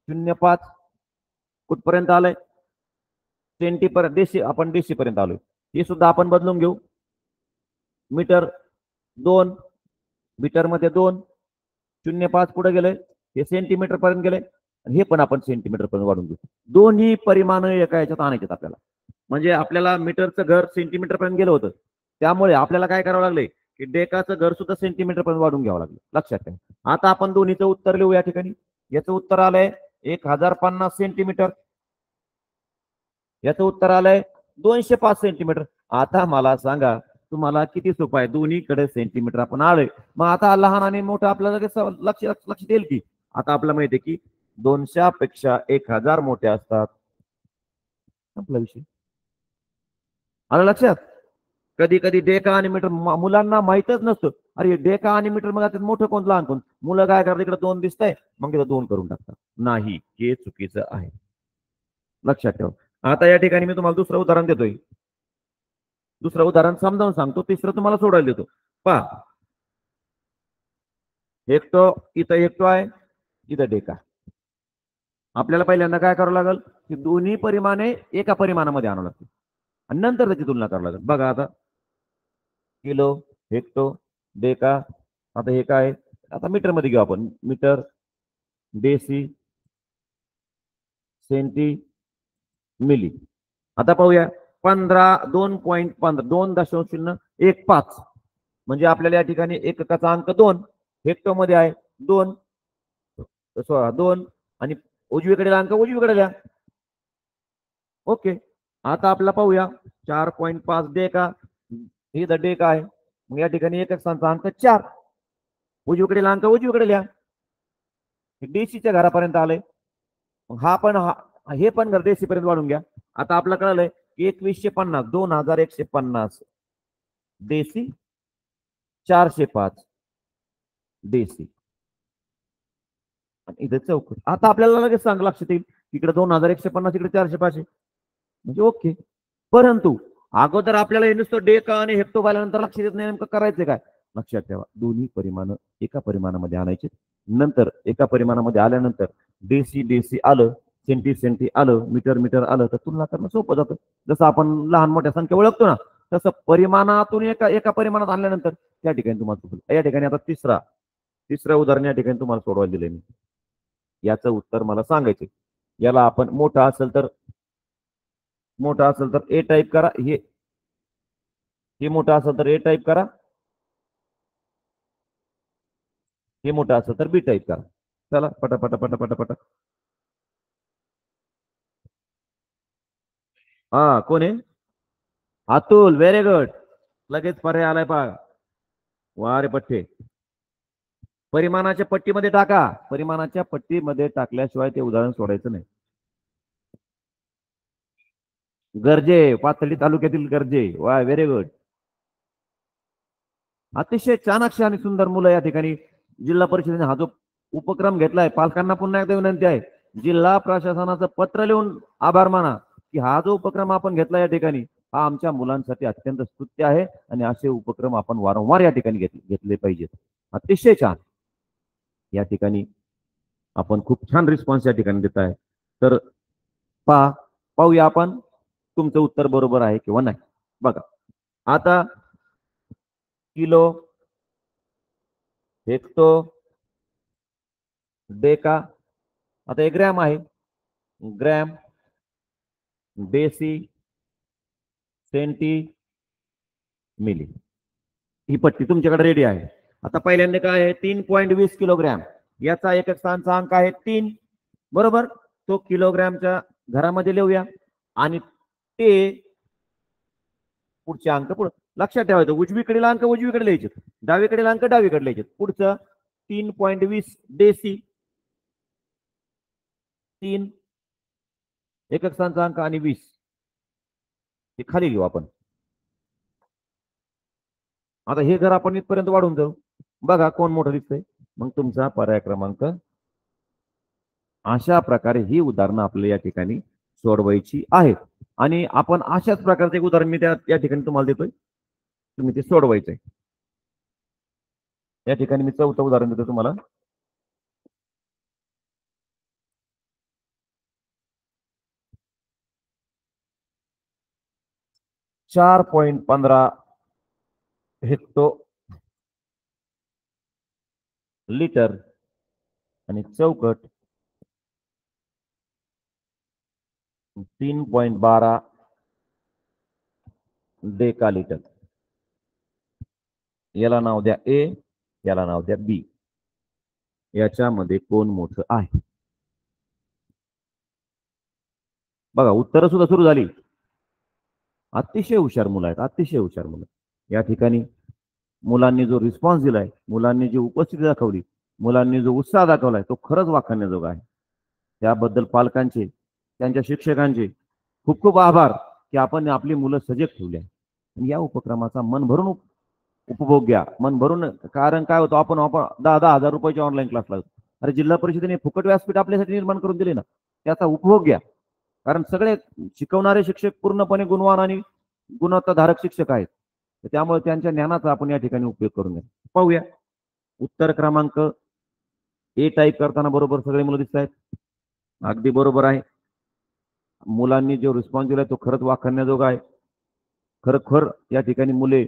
0.5 कुठपर्यंत आलंय सेंटी पर्यंत. देशी आपण देशी पर्यंत आलोय. हे सुद्धा आपण बदलून घेऊ. मीटर 2, मीटर मध्ये 2, 0.5 पुढे गेले, हे सेंटीमीटर पर्यंत गेले आणि हे पण आपण सेंटीमीटर पर्यंत वाढून घेऊ. दोन्ही परिमाण एका याच्यात आणायचे आपल्याला. म्हणजे आपल्याला मीटरचं घर सेंटीमीटर पर्यंत गेलं होतं, त्यामुळे आपल्याला काय करावं लागले की डेकाचं घर सुद्धा सेंटीमीटर पर्यंत वाढून घ्यावं लागलं. लक्षात ठेवा. आता आपण दोन्हीचं उत्तर लिहू. या ठिकाणी याचं उत्तर आलंय 1050 सेंटीमीटर, याचं उत्तर आलंय 205 सेंटीमीटर. आता मला सांगा तुम्हाला किती सोपं आहे, दोन्हीकडे सेंटीमीटर आपण आलोय. मग आता लहान आणि मोठं आपल्याला लक्ष येईल की आता आपल्याला माहिती आहे की 200 पेक्षा 1000 मोठे असतात. आपला विषय आलं लक्षात. कधी कधी डेका आणि मीटर मुलांना माहितच नसतं. अरे डेका आणि मीटर मग त्यात मोठं कोण लहान कोण. मुलं काय करतात इकडे 2 दिसतंय मग तिथं 2 करून टाकतात. नाही, हे चुकीचं आहे. लक्षात ठेवा. आता या ठिकाणी मी तुम्हाला दुसरं उदाहरण देतोय. दुसरं उदाहरण समजावून सांगतो. तिसरं तुम्हाला सोडायला देतो. पहा, एकटो इथं एकटो आहे, इथं डेका. आपल्याला पहिल्यांदा काय करावं लागेल की दोन्ही परिमाणे एका परिमाणामध्ये आणावं लागतील आणि नंतर त्याची तुलना करावं लागेल. बघा आता किलो, हेक्टो, डेका. आता हे काय, आता मीटर मध्ये घेऊ आपण. Metre, deci, centi, milli. आता पाहूया 2.15 2.015 म्हणजे आपल्याला या ठिकाणी एककाचा अंक 2 हेक्टो मध्ये आहे 2 2 आणि उजवीकडे अंक उजवीकडे द्या. ओके. आता आपल्याला पाहूया 4.5 डेका, ही द डेका आहे. मग या ठिकाणी एककाचा अंक 4, उजवीकडे अंक उजवीकडे लिहा. डीसीच्या घरापर्यंत आलंय. हा पण हे पण घर डीसी पर्यंत वाढून घ्या. आता आपलं कळलंय की 2150 2150 देसी 405 देसी इथे चौकट. आता आपल्याला लगेच सांग लक्षात येईल इकडे 2150 इकडे 405 म्हणजे ओके. परंतु अगोदर आपल्याला हे नुसतं डेका आणि हेक्टो पाहिल्यानंतर लक्षात येत नाही नेमकं करायचं काय. लक्षात ठेवा, दोन्ही परिमाण एका परिमाणामध्ये आणायचे. नंतर एका परिमाणामध्ये आल्यानंतर डेसी डेसी आलं, सेंटी सेंटी आलं, मीटर मीटर आलं तर तुलना करणं सोपं जातं. जसं आपण लहान मोठ्या संख्या ओळखतो ना तसं परिमाणातून एका परिमाणात आणल्यानंतर त्या ठिकाणी तुम्हाला या ठिकाणी आता तिसरं उदाहरण या ठिकाणी तुम्हाला सोडवायला दिलंय मी. याचं उत्तर मला सांगायचे. याला आपण मोठा असेल तर ए टाईप करा. हे मोठा असेल तर ए टाईप करा, हे मोठा असेल तर बी टाईप करा. चला पटापटा पटापटा पटा. हा कोण आहे? अतुल. Very good. लगेच पर्याय आलाय पहा. वारे पठ्ठे. परिमाणाच्या पट्टीमध्ये टाका. परिमाणाच्या पट्टीमध्ये टाकल्याशिवाय ते उदाहरण सोडायचं नाही. गर्जे, पाथर्डी तालुक्यातील गर्जे. वा, व्हेरी गुड. अतिशय चाणाक्ष आणि सुंदर मुलं या ठिकाणी. जिल्हा परिषदेने हा जो उपक्रम घेतलाय, पालकांना पुन्हा एकदा विनंती आहे, जिल्हा प्रशासनाचं पत्र लिहून आभार माना की हा जो उपक्रम आपण घेतला या ठिकाणी हा आमच्या मुलांसाठी अत्यंत स्तुत्य आहे आणि असे उपक्रम आपण वारंवार या ठिकाणी घेतले पाहिजेत. अतिशय छान. या ठिकाणी आपण खूप छान रिस्पॉन्स या ठिकाणी देत आहे. तर पाहूया आपण तुमचं उत्तर बरोबर आहे किंवा नाही. बघा आता किलो, हेक्टो, डेका. आता 1 ग्रॅम आहे. Gram, deci, centi, milli. ही पट्टी तुमच्याकडे रेडी आहे. आता पहिल्यांदा काय आहे 3.20 किलोग्रॅम. याचा एकक स्थानचा अंक आहे 3 बरोबर. तो किलोग्रॅमच्या घरामध्ये लिहूया आणि ते पुढचे अंक पुढे लक्षात ठेवायचं. उजवीकडील अंक उजवीकडे लिहायचे, डावीकडील अंक डावीकडे लिहायचे. पुढचं 3.20 डेसी 3 एकक स्थानचा अंक आणि 20 हे खाली लिहू आपण. आता हे जर आपण इथपर्यंत वाढून जाऊ, बघा कोण मोठं दिसतंय. मग तुमचा पर्याय क्रमांक. अशा प्रकारे ही उदाहरणं आपल्याला या ठिकाणी सोडवायची आहेत आणि आपण अशाच प्रकारचे एक उदाहरण मी या ठिकाणी तुम्हाला देतोय, तुम्ही ते सोडवायचंय. या ठिकाणी मी चौथं उदाहरण देतो तुम्हाला. .15 हेक्टो लिटर आणि चौकट 3.12 डेका लिटर. याला नाव द्या ए, याला नाव द्या बी. याच्यामध्ये कोण मोठं आहे? बघा उत्तर सुद्धा सुरू झाली. अतिशय हुशार मुलं आहेत, अतिशय हुशार मुलं. या ठिकाणी मुलांनी जो रिस्पॉन्स दिलाय, मुलांनी जी उपस्थिती दाखवली, मुलांनी जो उत्साह दाखवलाय तो खरंच वाखाणण्याजोगा आहे. त्याबद्दल पालकांचे, त्यांच्या शिक्षकांचे खूप खूप आभार की आपण आपली मुलं सजग ठेवली आहे. या उपक्रमाचा मन भरून उपभोग घ्या, मन भरून. कारण काय होतं, आपण 10,000 रुपयाचे ऑनलाईन क्लास लावतो. अरे जिल्हा परिषदेने फुकट व्यासपीठ आपल्यासाठी निर्माण करून दिले ना, त्याचा उपभोग घ्या. कारण सगळे शिकवणारे शिक्षक पूर्णपणे गुणवान आणि गुणवत्ताधारक शिक्षक आहेत. त्यामुळे त्यांच्या ज्ञानाचा आपण या ठिकाणी उपयोग करून घ्या. पाहूया उत्तर क्रमांक ए टाईप करताना बरोबर सगळे मुलं दिसत आहेत. अगदी बरोबर आहे. मुलांनी जो रिस्पॉन्स दिलाय तो खरंच वाखाणण्याजोगा आहे. खरोखर या ठिकाणी मुले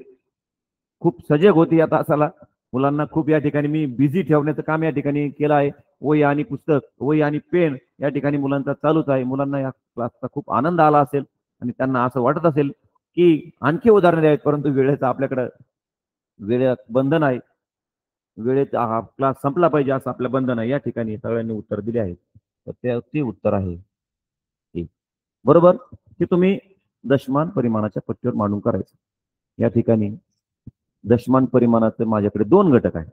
खूप सजग होती या तासाला. मुलांना खूप या ठिकाणी मी बिझी ठेवण्याचं काम या ठिकाणी केलं आहे. वही आणि पुस्तक, वही आणि पेन या ठिकाणी मुलांचा चालूच आहे. मुलांना या क्लासचा खूप आनंद आला असेल आणि त्यांना असं वाटत असेल की आणखी उदाहरणं द्यावीत, परंतु वेळेचं आपल्याकडं बंधन आहे. वेळेत हा क्लास संपला पाहिजे असं आपलं बंधन आहे. या ठिकाणी सगळ्यांनी उत्तर दिले आहे. तर ते उत्तर आहे ए. बरोबर. की तुम्ही दशमान परिमाणाच्या पट्टीवर मांडून करायचं. या ठिकाणी दशमान परिमाणाचे माझ्याकडे 2 घटक आहेत.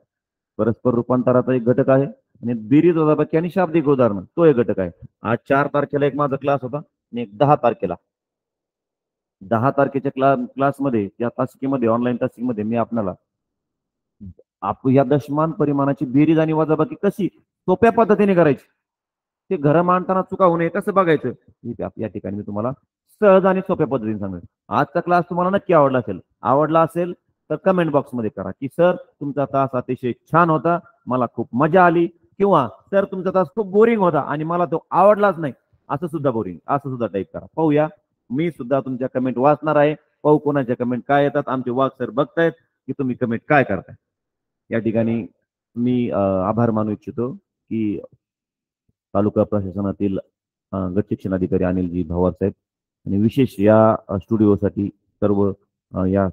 परस्पर रूपांतराचा एक घटक आहे आणि बेरीज वजाबाकी आणि शाब्दिक उदाहरण तो एक घटक आहे. आज 4 तारखेला एक माझा क्लास होता आणि एक 10 तारखेला. 10 तारखेच्या क्लासमध्ये या तासिकेमध्ये ऑनलाईन तासिकेमध्ये मी आपल्याला या दशमान परिमाणाची बेरीज आणि वजाबाकी कशी सोप्या पद्धतीने करायची, ते घरं मांडताना चुका होऊ नये कसं बघायचं, या ठिकाणी मी तुम्हाला सहज आणि सोप्या पद्धतीने सांगेन. आजचा क्लास तुम्हाला नक्की आवडला असेल तर कमेंट बॉक्समध्ये करा की सर तुमचा तास अतिशय छान होता, मला खूप मजा आली, किंवा सर तुमचा तास खूप बोरिंग होता आणि मला तो आवडलाच नाही, असं सुद्धा टाईप करा. पाहूया, मी सुद्धा तुमच्या कमेंट वाचणार आहे. पाहू कोणाच्या कमेंट काय येतात. आमचे वाघ सर बघतायत की तुम्ही कमेंट काय करताय. या ठिकाणी मी आभार मानू इच्छितो की तालुका प्रशासनातील गट शिक्षणाधिकारी अनिलजी भवार साहेब आणि विशेष या स्टुडिओसाठी सर्व या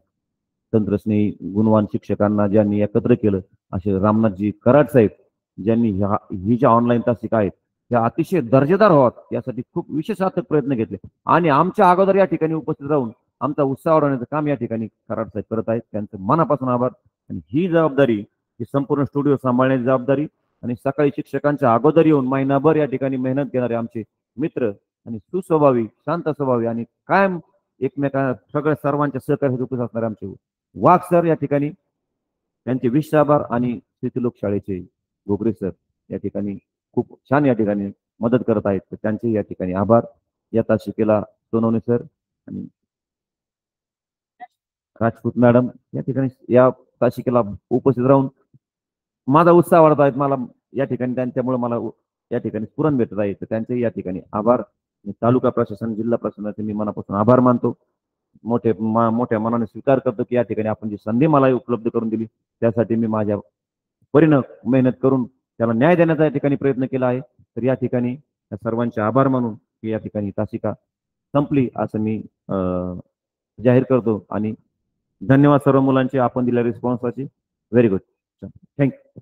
तंत्रस्नेही गुणवान शिक्षकांना ज्यांनी एकत्र केलं, असे रामनाथजी कराड साहेब ज्यांनी ही ज्या ऑनलाईन तासिका आहेत त्या अतिशय दर्जेदार व्हाव्यात यासाठी खूप विशेष अथक प्रयत्न घेतले आणि आमच्या अगोदर या ठिकाणी उपस्थित राहून आमचा उत्साह वाढवण्याचं काम या ठिकाणी कराड साहेब करत आहेत. त्यांचं मनापासून आभार. आणि ही जबाबदारी, ही संपूर्ण स्टुडिओ सांभाळण्याची जबाबदारी आणि सकाळी शिक्षकांच्या अगोदर येऊन महिनाभर या ठिकाणी मेहनत घेणारे आमचे मित्र आणि सुस्वभावी, शांत स्वभावी आणि कायम सगळ्या सर्वांच्या सहकार्यासाठी उपस्थित असणारे आमचे वाघ सर या ठिकाणी त्यांचे विशेष आभार. आणि स्थितिलोक शाळेचे गोगरे सर या ठिकाणी खूप छान या ठिकाणी मदत करत आहेत, तर त्यांचे या ठिकाणी आभार. या तासिकेला सोनवणे सर आणि राजपूत मॅडम या ठिकाणी या तासिकेला उपस्थित राहून माझा उत्साह वाढत आहेत. मला या ठिकाणी त्यांच्यामुळे मला या ठिकाणी स्फुरण भेटत आहे, तर त्यांचे या ठिकाणी आभार. तालुका प्रशासन, जिल्हा प्रशासनाचे मी मनापासून आभार मानतो. मोठ्या मनाने स्वीकार करतो की या ठिकाणी आपण जी संधी मला उपलब्ध करून दिली त्यासाठी मी माझ्या परीनं मेहनत करून त्याला न्याय देण्याचा या ठिकाणी प्रयत्न केला आहे. तर या ठिकाणी या सर्वांचे आभार मानून की या ठिकाणी तासिका संपली असं मी जाहीर करतो. आणि धन्यवाद सर्व मुलांचे आपण दिलेल्या रिस्पॉन्ससाठी. Very good. थँक्यू.